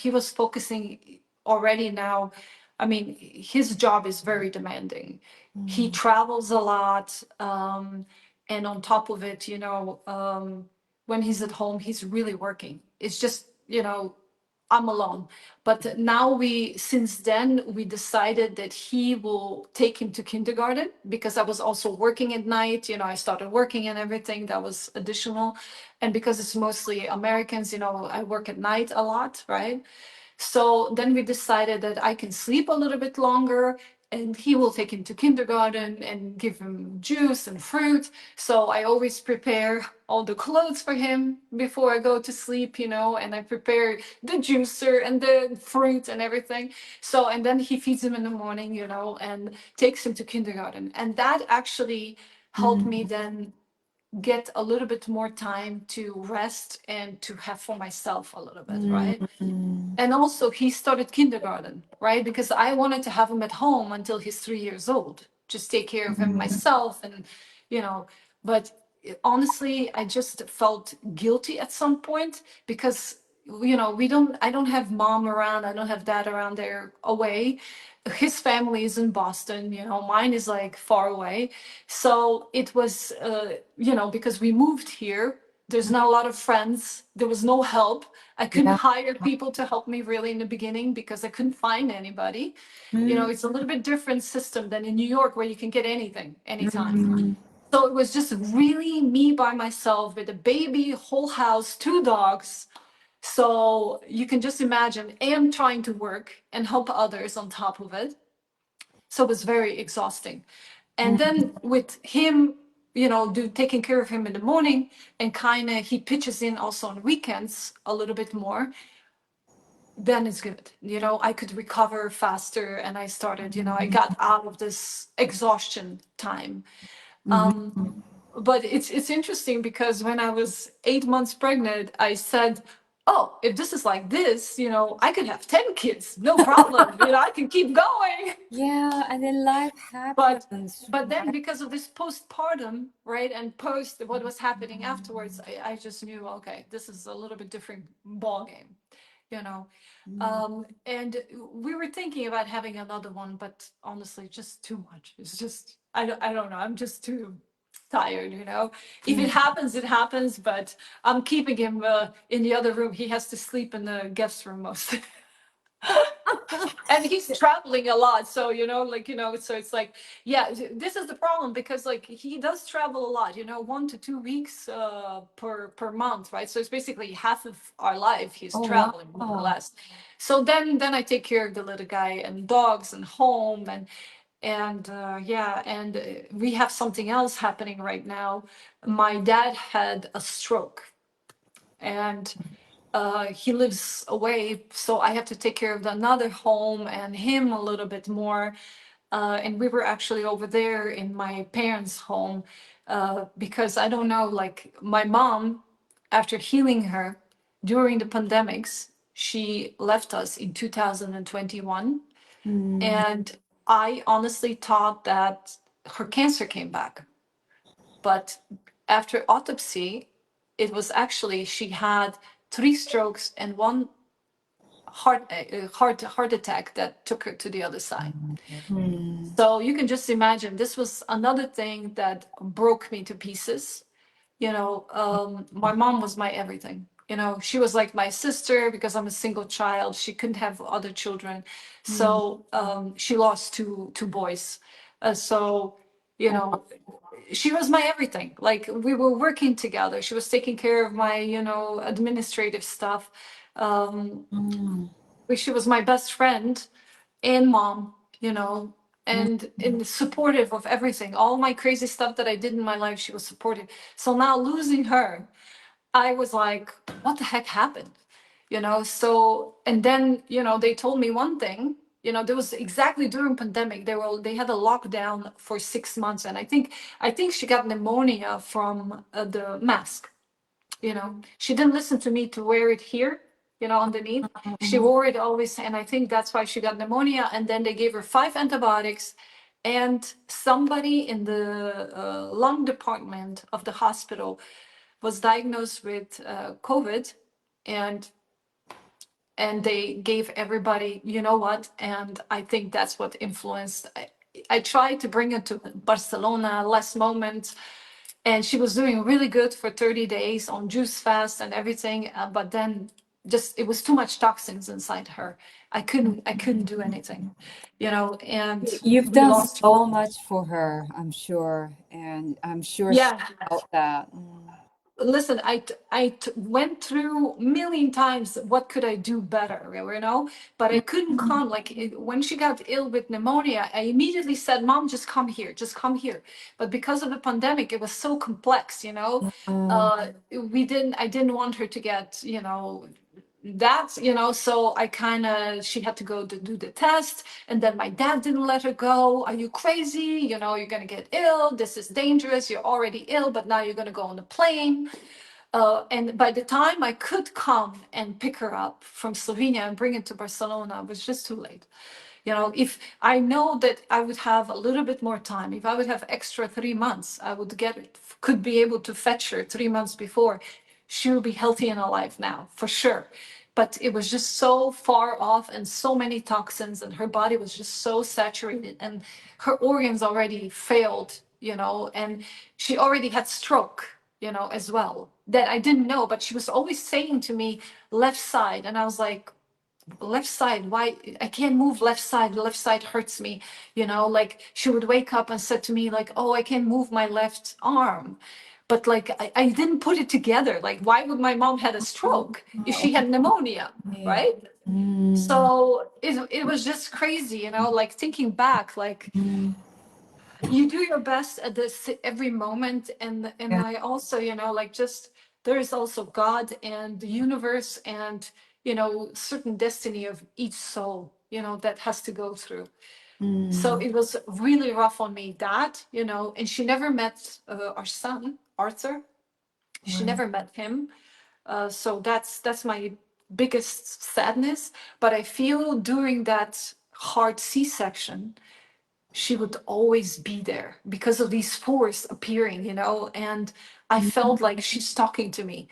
he was focusing already now. I mean, his job is very demanding. He Mm. travels a lot. And on top of it, when he's at home, he's really working. It's just, I'm alone. But now since then, we decided that he will take him to kindergarten, because I was also working at night. I started working and everything that was additional. And because it's mostly Americans, I work at night a lot, right? So then we decided that I can sleep a little bit longer, and he will take him to kindergarten and give him juice and fruit. So I always prepare all the clothes for him before I go to sleep, and I prepare the juicer and the fruit and everything. So, and then he feeds him in the morning, and takes him to kindergarten. And that actually helped me Mm. then get a little bit more time to rest and to have for myself a little bit, right? Mm. And also, he started kindergarten, right? Because I wanted to have him at home until he's 3 years old, just take care of him Mm. myself. And, but honestly, I just felt guilty at some point because, I don't have mom around, I don't have dad around, there away. His family is in Boston, mine is like far away. So it was, because we moved here, there's not a lot of friends, there was no help. I couldn't Yeah. hire people to help me really in the beginning because I couldn't find anybody. Mm. It's a little bit different system than in New York, where you can get anything anytime. Mm. So it was just really me by myself with a baby, whole house, 2 dogs. So you can just imagine, and trying to work and help others on top of it. So it was very exhausting. And then with him, taking care of him in the morning, and kind of he pitches in also on weekends a little bit more, then it's good. I could recover faster, and I started, I got out of this exhaustion time. Um, Mhm. but it's interesting because when I was 8 months pregnant, I said, "Oh, if this is like this, I could have 10 kids, no problem. I can keep going." Yeah, and then life But happens, then right? because of this postpartum, right, and post what was happening afterwards, I just knew, okay, this is a little bit different ball game, you know. Mm. And we were thinking about having another one, but honestly, just too much. It's just I don't know. I'm just too tired, If it Mm. happens, it happens. But I'm keeping him in the other room. He has to sleep in the guest room most. And he's traveling a lot, so like so it's like, yeah, this is the problem, because like he does travel a lot, 1 to 2 weeks per month, right? So it's basically half of our life he's Oh, traveling, more or wow. less. So then I take care of the little guy and dogs and home, and yeah, and we have something else happening right now. My dad had a stroke, and he lives away, so I have to take care of another home and him a little bit more. And we were actually over there in my parents' home, because I don't know, like my mom, after healing her during the pandemics, she left us in 2021. Mm, And I honestly thought that her cancer came back. But after autopsy, it was actually she had 3 strokes and one heart attack that took her to the other side. mm, So you can just imagine, this was another thing that broke me to pieces. My mom was my everything. She was like my sister, because I'm a single child. She couldn't have other children, mm. so she lost two boys. So you Oh, know, she was my everything. Like, we were working together. She was taking care of my administrative stuff. Um, mm, she was my best friend and mom, mm. and supportive of everything. All my crazy stuff that I did in my life, she was supportive. So now losing her, I was like, what the heck happened? So, and then, they told me one thing. There was exactly during pandemic, they had a lockdown for 6 months, and I think she got pneumonia from the mask. She didn't listen to me to wear it here, underneath. She Mhm. wore it always, and I think that's why she got pneumonia. And then they gave her 5 antibiotics, and somebody in the lung department of the hospital was diagnosed with COVID, and they gave everybody, what, and I think that's what influenced. I tried to bring her to Barcelona last moment, and she was doing really good for 30 days on juice fast and everything, but then just it was too much toxins inside her. I couldn't do anything, and You've we done lost. so much for her, I'm sure, and I'm sure she Yeah. felt that. Mm, Listen, went through a million times what could I do better, but I couldn't come. Like, when she got ill with pneumonia, I immediately said, Mom, just come here, just come here. But because of the pandemic, it was so complex, mm, I didn't want her to get, that, so I kind of, she had to go to do the test, and then my dad didn't let her go. Are you crazy? You're going to get ill. This is dangerous. You're already ill, but now you're going to go on the plane. And by the time I could come and pick her up from Slovenia and bring it to Barcelona, it was just too late. If I know that I would have a little bit more time, if I would have extra 3 months, I would could be able to fetch her 3 months before. She will be healthy and alive now, for sure. But it was just so far off, and so many toxins, and her body was just so saturated, and her organs already failed, and she already had stroke, as well, that I didn't know. But she was always saying to me, left side. And I was like, left side, why? I can't move left side, the left side hurts me. Like, she would wake up and said to me, like, oh, I can't move my left arm. But like, I didn't put it together. Like, why would my mom had a stroke if she had pneumonia, okay. right? Mm, So it was just crazy, like, thinking back, like, mm, you do your best at this every moment. And yeah. I also, like, just, there is also God and the universe, and certain destiny of each soul, that has to go through. So Mm, it was really rough on me, that, and she never met our son Arthur. She right. never met him. So that's my biggest sadness. But I feel during that hard C-section, she would always be there because of these spores appearing, and I felt like she's talking to me.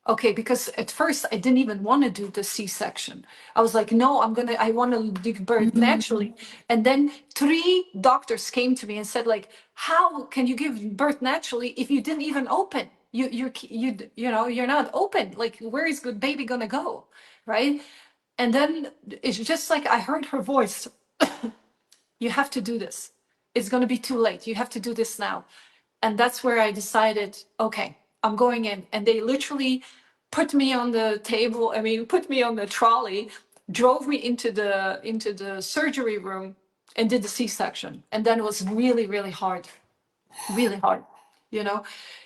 Okay, because at first I didn't even want to do the C-section. I was like, no, I want to give birth Mm, naturally. And then 3 doctors came to me and said, like, how can you give birth naturally if you didn't even open? You're not open. Like, where is good baby gonna go, right? And then it's just like I heard her voice. You have to do this. It's going to be too late. You have to do this now. And that's where I decided, okay, I'm going in. And they literally put me on the table. I mean, put me on the trolley, drove me into the surgery room, and did the C-section. And then it was really, really hard, really hard. You know,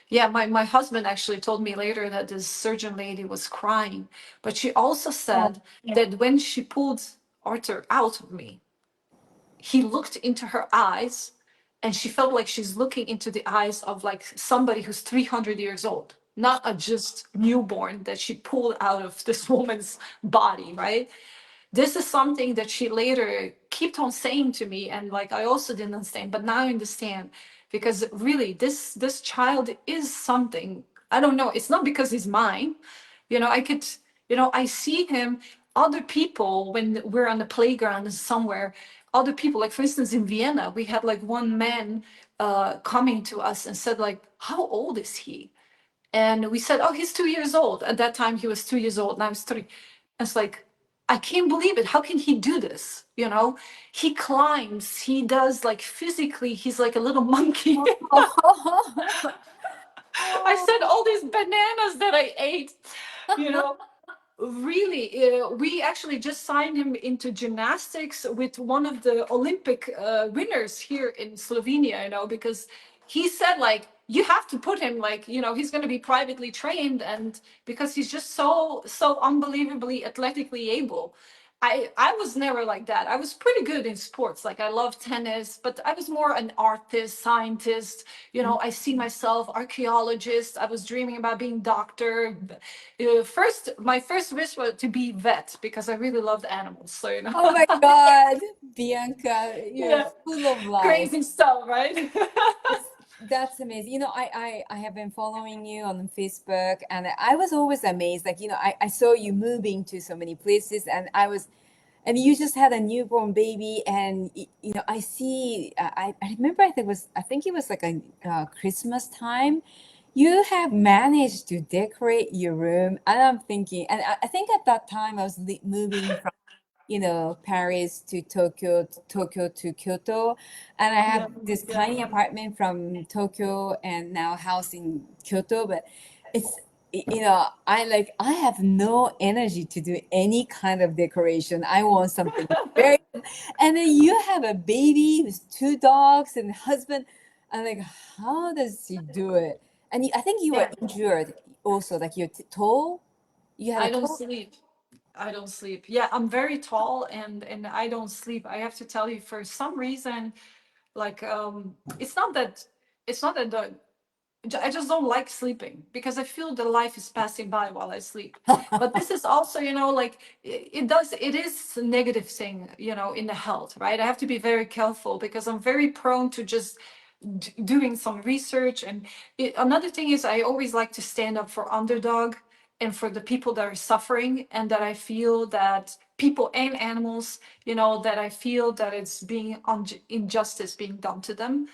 yeah. My husband actually told me later that this surgeon lady was crying, but she also Oh, said that when she pulled Arthur out of me, he looked into her eyes, and she felt like she's looking into the eyes of like somebody who's 300 years old, not a just newborn that she pulled out of this woman's body, right? This is something that she later kept on saying to me, and like I also didn't understand, but now I understand, because really this child is something. I don't know, it's not because he's mine. I could, I see him, other people, when we're on the playground somewhere, other people, like for instance in Vienna, we had like one man coming to us and said like, how old is he? And we said, oh, he's 2 years old. At that time he was 2 years old, and I was three. It's like, I can't believe it. How can he do this? He climbs, he does, like, physically, he's like a little monkey. I oh, said all these bananas that I ate, you know. Really, we actually just signed him into gymnastics with one of the Olympic winners here in Slovenia, because he said, like, you have to put him, like, he's going to be privately trained, and because he's just so unbelievably athletically able. I was never like that. I was pretty good in sports. Like, I love tennis, but I was more an artist, scientist. I see myself archaeologist. I was dreaming about being doctor. My first wish was to be vet, because I really loved animals. So, oh my God, Bianca, you're yeah, full of life. crazy stuff, right? That's amazing. I have been following you on Facebook, and I was always amazed. Like, I saw you moving to so many places, and you just had a newborn baby, and I see. I remember. I think it was like a Christmas time. You have managed to decorate your room, and I'm thinking, and I think at that time I was moving from Paris to Tokyo, Tokyo to Kyoto. And I Yeah, have this yeah, tiny apartment from Tokyo and now house in Kyoto. But it's, I have no energy to do any kind of decoration. I want something very, and then you have a baby with two dogs and husband. I'm like, how does she do it? And I think you were yeah. injured also, like your toe. You had a I don't toe. sleep. I don't sleep. Yeah, I'm very tall, and I don't sleep. I have to tell you, for some reason, like, it's not that I just don't like sleeping, because I feel the life is passing by while I sleep. But this is also, like, it is a negative thing, in the health, right? I have to be very careful, because I'm very prone to just doing some research. And another thing is, I always like to stand up for underdog and for the people that are suffering, and that I feel that people and animals, that I feel that it's being injustice being done to them.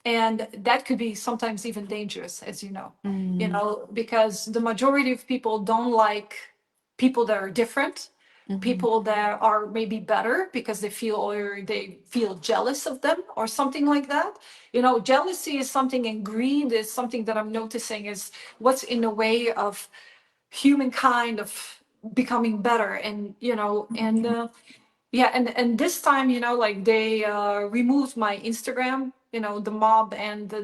And that could be sometimes even dangerous, as Mm, because the majority of people don't like people that are different, mhm. people that are maybe better, because they feel jealous of them or something like that. Jealousy is something, and greed is something that I'm noticing is what's in the way of humankind of becoming better. And yeah, and this time, like, they removed my Instagram, the mob, and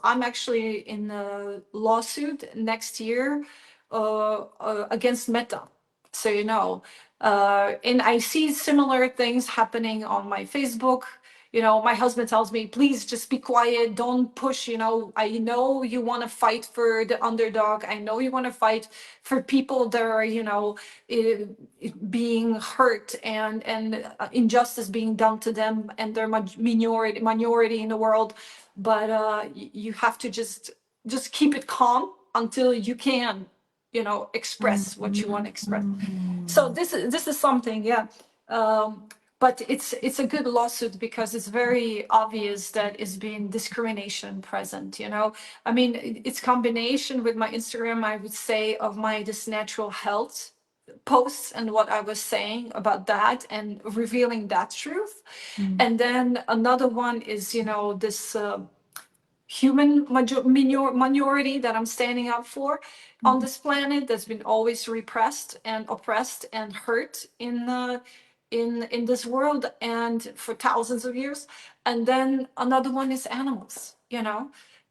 I'm actually in a lawsuit next year against Meta. So, and I see similar things happening on my Facebook. My husband tells me, please just be quiet, don't push. I know you want to fight for the underdog. I know you want to fight for people that are, eh, being hurt, and injustice being done to them, and they're minority in the world. But you have to just keep it calm until you can, express what you want to express. So this is something, yeah. um, but it's a good lawsuit, because it's very obvious that is being discrimination present. I mean, it's combination with my Instagram, I would say, of my this natural health, posts and what I was saying about that and revealing that truth. And then another one is, this human minority that I'm standing up for on this planet that's been always repressed and oppressed and hurt in this world and for thousands of years. And then another one is animals,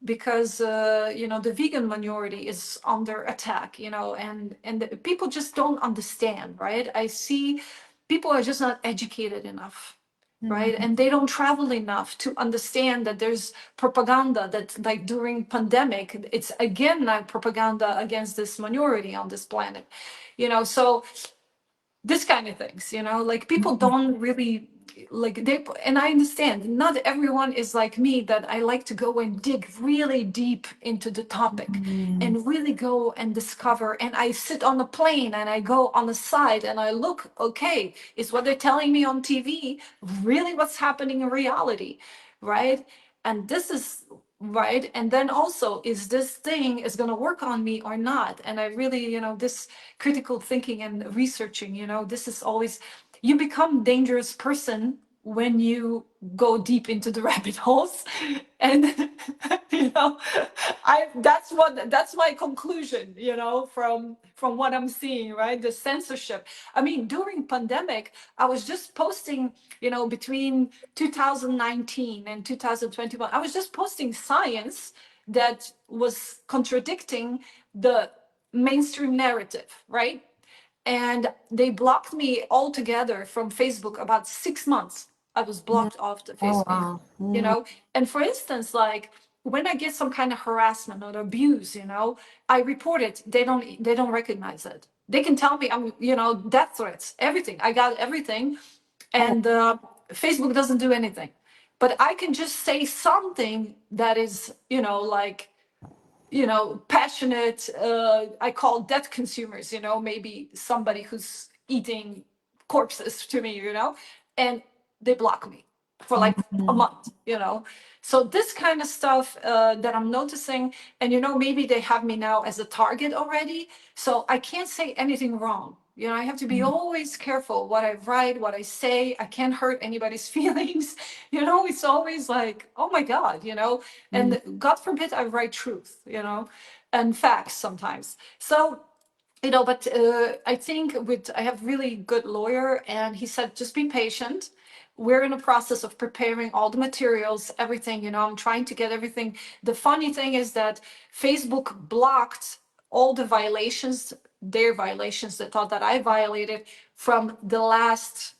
because the vegan minority is under attack, and people just don't understand, right? I see people are just not educated enough, right? And they don't travel enough to understand that there's propaganda that, like, during pandemic, it's again like propaganda against this minority on this planet, so this kind of things, like people don't really like they. And I understand not everyone is like me, that I like to go and dig really deep into the topic and really go and discover. And I sit on the plane and I go on the side and I look, okay, is what they're telling me on TV really what's happening in reality, right? And this is right. And then also, is this thing is going to work on me or not? And I really, this critical thinking and researching, this is always, you become dangerous person when you go deep into the rabbit holes. And I that's my conclusion, from what I'm seeing, right? The censorship. I mean, during pandemic, I was just posting, between 2019 and 2021, I was just posting science that was contradicting the mainstream narrative, right? And they blocked me altogether from Facebook. About 6 months I was blocked off the Oh, Facebook, wow. and for instance, like when I get some kind of harassment or abuse, I report it. They don't recognize it. They can tell me I'm, death threats, everything. I got everything. Oh, And Facebook doesn't do anything. But I can just say something that is, like, passionate. I call dead consumers, maybe somebody who's eating corpses to me, and they block me for like a month, So this kind of stuff that I'm noticing, and maybe they have me now as a target already, so I can't say anything wrong. I have to be always careful what I write, what I say. I can't hurt anybody's feelings. It's always like, oh my God, and God forbid I write truth, and facts sometimes. So, but I think I have really good lawyer, and he said, just be patient. We're in a process of preparing all the materials, everything, I'm trying to get everything. The funny thing is that Facebook blocked all the violations, their violations, they thought that I violated from the last,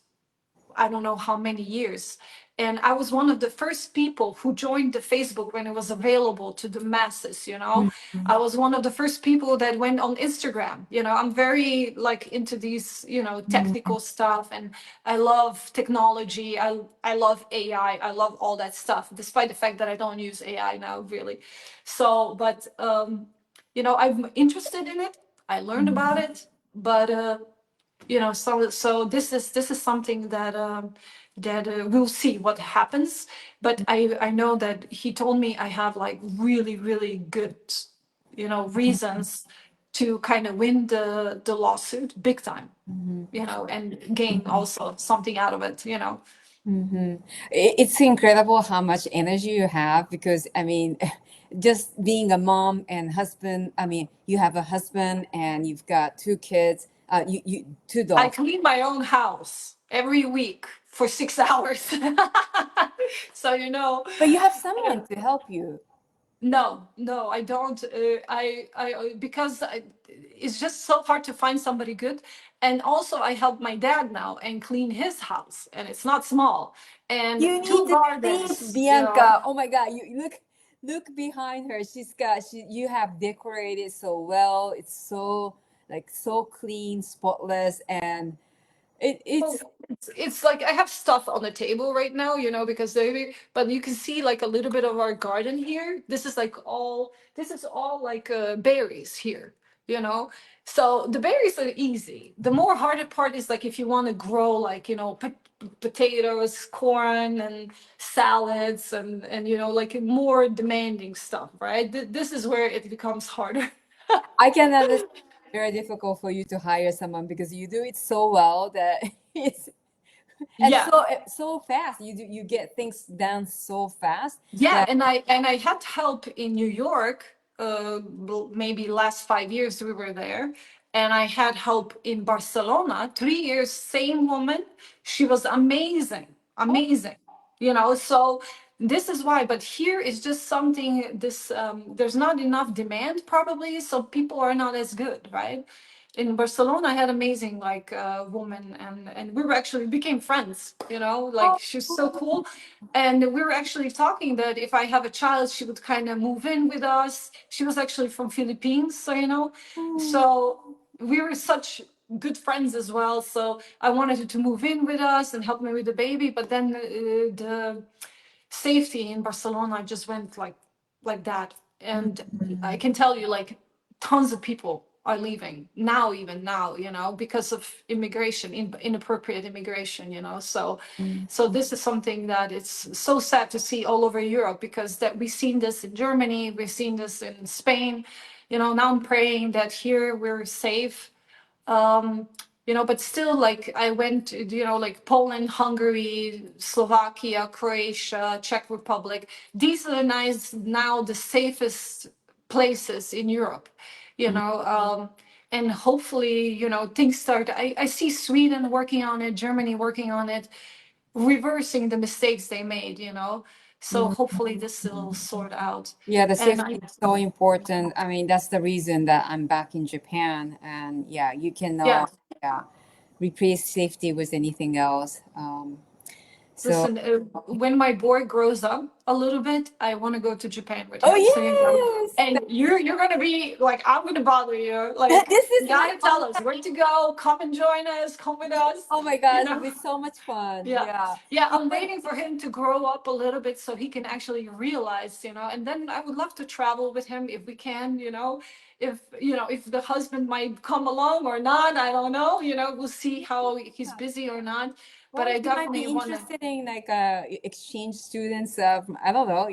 I don't know how many years. And I was one of the first people who joined the Facebook when it was available to the masses, I was one of the first people that went on Instagram. I'm very like into these, technical stuff, and I love technology. I love AI. I love all that stuff, despite the fact that I don't use AI now, really. So, but I'm interested in it. I learned about it, but so this is something that we'll see what happens. But I know that he told me I have like really really good reasons to kind of win the lawsuit big time, and gain also something out of it. It's incredible how much energy you have because, I mean, just being a mom and husband, I mean, you have a husband and you've got two kids, two I dogs. clean my own house every week for 6 hours. So But you have someone to help you. No, I don't. Because it's just so hard to find somebody good. And also, I help my dad now and clean his house, and it's not small. And You two need to see it, gardens, Bianca. Oh my God, you look behind her. You have decorated so well. It's so like so clean, spotless, and Oh, it's it's like I have stuff on the table right now, because but you can see like a little bit of our garden here. This is all like berries here, you know. So the berries are easy. The more harder part is like if you want to grow like, potatoes, corn, and salads, and like more demanding stuff, right? This is where it becomes harder. I can understand very difficult for you to hire someone because you do it so well that it's and Yeah. so fast. You get things done so fast Yeah, that and I had help in New York. Maybe last 5 years we were there, and I had help in Barcelona. 3 years, same woman. She was amazing, oh, amazing. So this is why. But here is just something. There's not enough demand probably, so people are not as good, right? In Barcelona, I had amazing like woman, and we were actually became friends. Like she's so cool, and we were actually talking that if I have a child, she would kind of move in with us. She was actually from Philippines, so we were such good friends as well. So I wanted her to move in with us and help me with the baby, but then the safety in Barcelona just went like that. And I can tell you, like, tons of people are leaving now, even now, because of immigration, inappropriate immigration, so this is something that it's so sad to see all over Europe, because that we've seen this in Germany, we've seen this in Spain. Now I'm praying that here we're safe. um but still, like, I went to, like, Poland, Hungary, Slovakia, Croatia, Czech Republic. These are nice, now the safest places in Europe, and hopefully, things start. I see Sweden working on it, Germany working on it, reversing the mistakes they made, so hopefully this will sort out. yeah, the And safety is so important. I mean, that's the reason that I'm back in Japan. And yeah, you yeah. cannot, yeah, replace safety with anything else. So, Listen, when my boy grows up a little bit, I want to go to Japan with oh him. So, yes, and you're gonna be like, I'm gonna bother you. Like, this is you my gotta tell us where to go. Come and join us. Come with us. oh my You God, it'll know. be so much fun. Yeah, Yeah. yeah. I'm Even waiting for him to grow up a little bit so he can actually realize, and then I would love to travel with him if we can. If the husband might come along or not, I don't know. We'll see how he's busy or not. But well, I he might be definitely want to. interested in like exchange students. I don't know.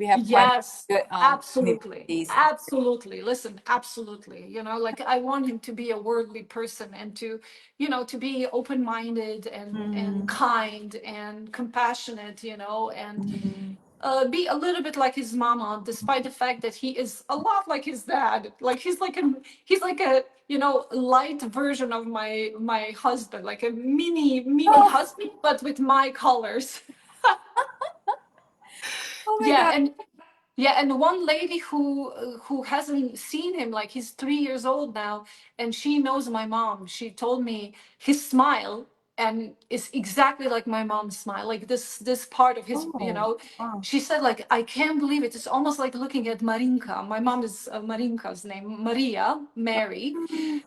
We have quite Yes, good absolutely. universities. Absolutely. Listen, absolutely. Like, I want him to be a worldly person, and to be open-minded and Mm, kind and compassionate, and mm. be a little bit like his mama, despite the fact that he is a lot like his dad. Like, he's like a light version of my husband, like a mini Oh, husband, but with my colors. oh my Yeah, God. and one lady who hasn't seen him, like, he's 3 years old now, and she knows my mom. She told me his smile and is exactly like my mom's smile. Like, this part of his, Oh, wow. she said, like, I can't believe it. It's almost like looking at Marinka. My mom is Marinka's name, Maria, Mary.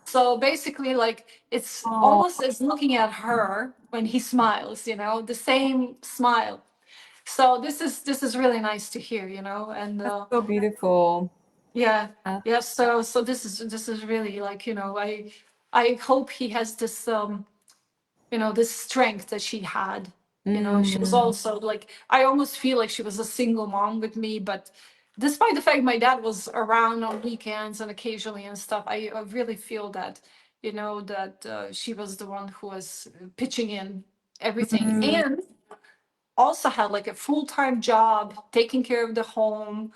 So basically, like, it's Oh, almost as looking at her when he smiles. The same smile. So this is really nice to hear, and that's so beautiful. yeah, Uh, yeah. So this is really, like, I hope he has this strength that she had. She was mm, also, like, I almost feel like she was a single mom with me, but despite the fact my dad was around on weekends and occasionally and stuff, I really feel that she was the one who was pitching in everything, mm. and also had, like, a full-time job taking care of the home.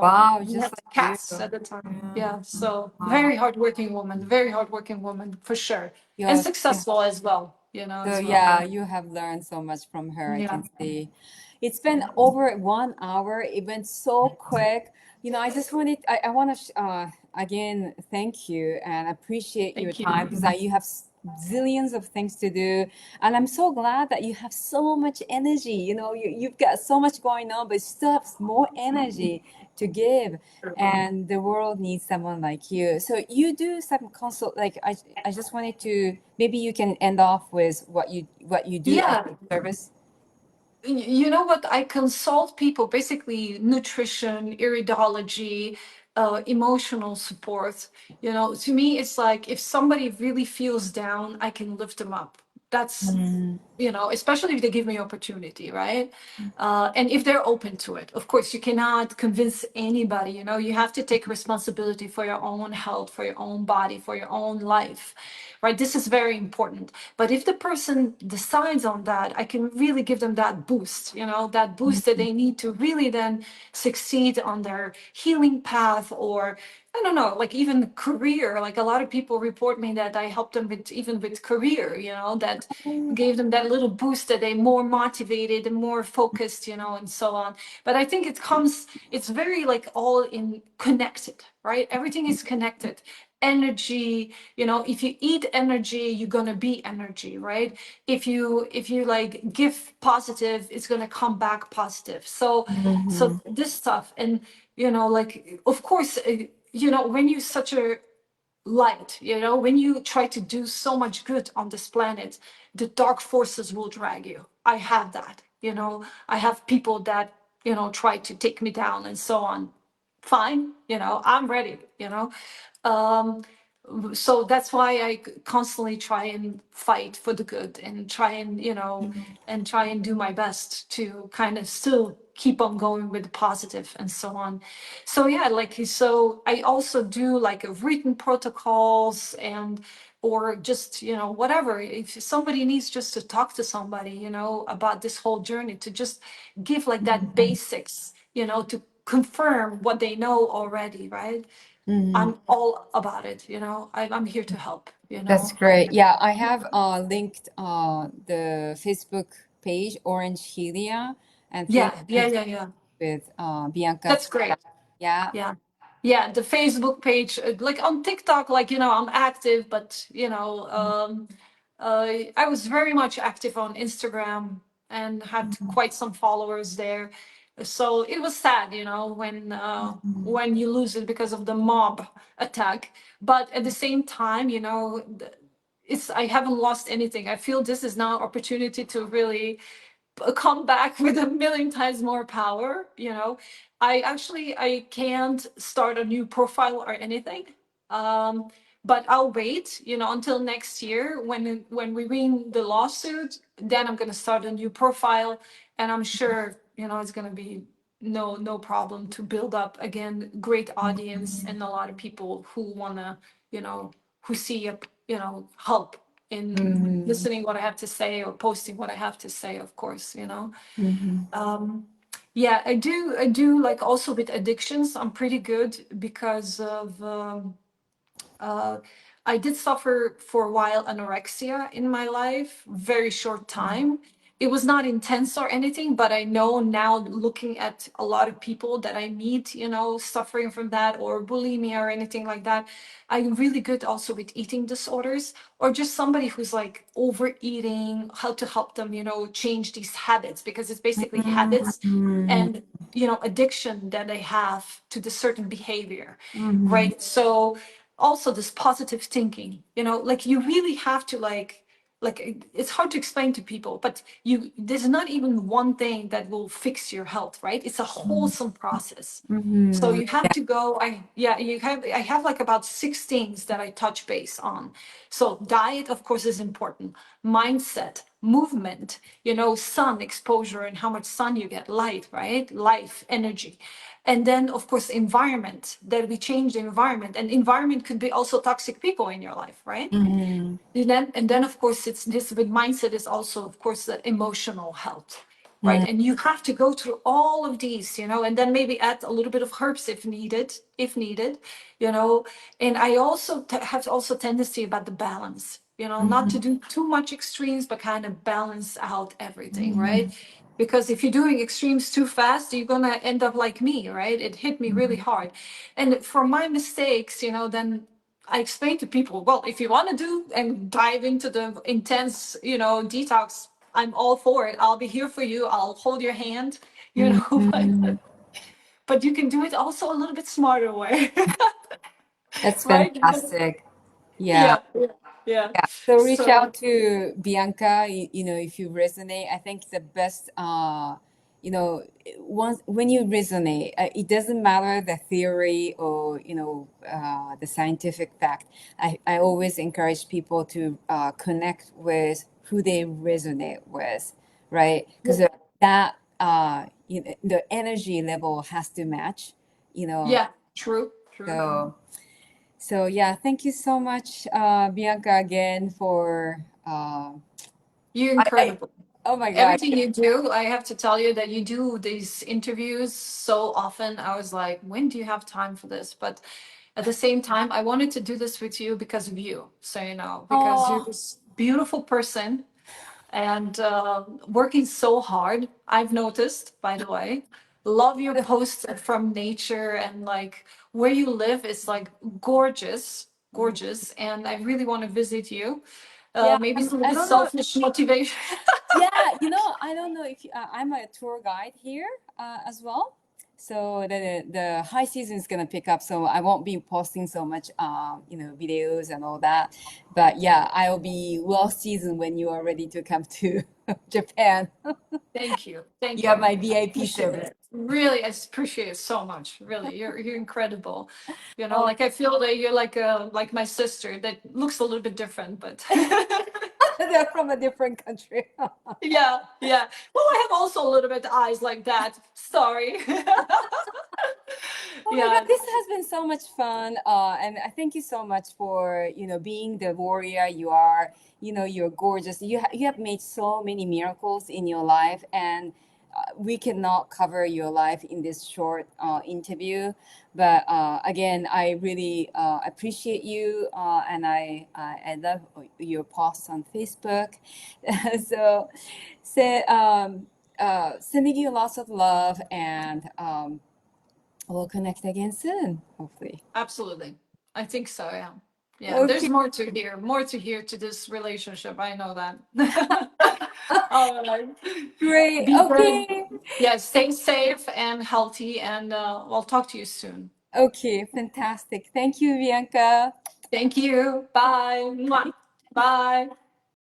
Wow, We just had like you. cats at the time. Yeah. Yeah, so Wow. very hardworking woman for sure, and Yes. successful as well. So As well. yeah, you have learned so much from her. I Yeah, can see. It's been over 1 hour. It went so quick. I just wanted. I want to again thank you and appreciate your thank time you. because you have zillions of things to do, and I'm so glad that you have so much energy. You've got so much going on, but you still have more energy to give, and the world needs someone like you. So you do some consult. Like I just wanted to maybe you can end off with what you do as Yeah, a service. you know what? I consult people, basically nutrition, iridology, emotional support. To me, it's like, if somebody really feels down, I can lift them up. That's, Mm. you know, especially if they give me opportunity, right? And if they're open to it. Of course, you cannot convince anybody, you know, you have to take responsibility for your own health, for your own body, for your own life, right? This is very important. But if the person decides on that, I can really give them that boost, you know, that boost that they need to really then succeed on their healing path, or I don't know, like even career. Like a lot of people report me that I helped them with even with career, you know, that gave them that little boost, that they more motivated and more focused, you know, and so on. But I think it comes, it's very like all in connected, right? Everything is connected. Energy, you know, if you eat energy, you're gonna be energy, right? If you like give positive, it's gonna come back positive. So this stuff. And you know, like of course, you know, when you're such a light, you know, when you try to do so much good on this planet, the dark forces will drag you. I have that, you know, I have people that, you know, try to take me down and so on. Fine, you know, I'm ready, you know. um so that's why I constantly try and fight for the good, and try and, you know, and try and do my best to kind of still keep on going with the positive and so on. So yeah, like, so I also do like a written protocols, and or just, you know, whatever, if somebody needs just to talk to somebody, you know, about this whole journey, to just give like that basics, you know, to confirm what they know already, right? I'm all about it, you know. I'm here to help, you That's know. great. Yeah, I have linked the Facebook page, Orangehealia, and feel Yeah, free yeah, to yeah, yeah. with Bianca. That's great. Yeah. Yeah. Yeah, the Facebook page, like on TikTok, like, you know, I'm active, but you know, I was very much active on Instagram and had quite some followers there. So it was sad, you know, when you lose it because of the mob attack. But at the same time, you know, it's, I haven't lost anything. I feel this is now opportunity to really come back with a million times more power, you know. I can't start a new profile or anything. um but I'll wait, you know, until next year when we win the lawsuit. Then I'm going to start a new profile, and I'm sure, you know, it's going to be no problem to build up again great audience, and a lot of people who want to, you know, who see a, you know, help in listening what I have to say, or posting what I have to say, of course, you know. Yeah, I do like also with addictions, I'm pretty good because of uh, I did suffer for a while anorexia in my life, very short time. It was not intense or anything, but I know now, looking at a lot of people that I meet, you know, suffering from that, or bulimia or anything like that. I'm really good also with eating disorders, or just somebody who's like overeating, how to help them, you know, change these habits, because it's basically habits and, you know, addiction that they have to the certain behavior, right? So also this positive thinking, you know, like you really have to like it's hard to explain to people, but you, there's not even one thing that will fix your health, right? It's a wholesome process. So you have to go, I have like about 6 things that I touch base on. So diet, of course, is important. Mindset, movement, you know, sun exposure and how much sun you get, light, right? Life, energy. And then of course environment, that we change the environment, and environment could be also toxic people in your life, right? And then of course it's this with mindset is also of course the emotional health, right? And you have to go through all of these, you know, and then maybe add a little bit of herbs if needed, you know. And I also have also tendency about the balance, you know, not to do too much extremes, but kind of balance out everything, right? Because if you're doing extremes too fast, you're gonna end up like me, right? It hit me really hard. And for my mistakes, you know, then I explain to people, well, if you want to do and dive into the intense, you know, detox, I'm all for it. I'll be here for you. I'll hold your hand, you know, but you can do it also a little bit smarter way, That's right? fantastic. Yeah. Yeah, yeah, yeah. Yeah. So reach So out to Bianca, you know, if you resonate. I think the best, you know, once when you resonate, it doesn't matter the theory or, you know, the scientific fact. I always encourage people to connect with who they resonate with, right? Because Yeah. that the energy level has to match, you know. Yeah, true, true. So yeah, thank you so much, Bianca, again for You're I incredible. oh my God. Everything you do, I have to tell you that you do these interviews so often. I was like, when do you have time for this? But at the same time, I wanted to do this with you because of you. So, you know, because you're Oh, this beautiful person and working so hard. I've noticed, by the way. Love your posts from nature and like where you live is like gorgeous, gorgeous. And I really want to visit you. yeah. Maybe some of I the don't know. selfish motivation. Yeah, I don't know if I'm a tour guide here as well. So the high season is gonna pick up, so I won't be posting so much, videos and all that. But yeah, I'll be well seasoned when you are ready to come to Japan. Thank you. Thank You have you. my VIP Appreciate service. it. Really, I appreciate it so much. Really, you're incredible. You know, Oh, like I feel that you're like my sister that looks a little bit different, but they're from a different country. yeah, yeah. Well, I have also a little bit eyes like that. Sorry. Oh my God, Yeah. this has been so much fun. And I thank you so much for, being the warrior you are. You're gorgeous. You have made so many miracles in your life, and we cannot cover your life in this short interview. But again, I really appreciate you, and I love your posts on Facebook. so, sending you lots of love, and we'll connect again soon, hopefully. Absolutely. I think so, yeah. Yeah, there's Okay, more to hear to this relationship. I know that. All right. great. Be very, Okay. yeah, stay safe and healthy, and I'll talk to you soon. Okay, fantastic. Thank you, Bianca. Thank you. Bye. Mwah. Bye.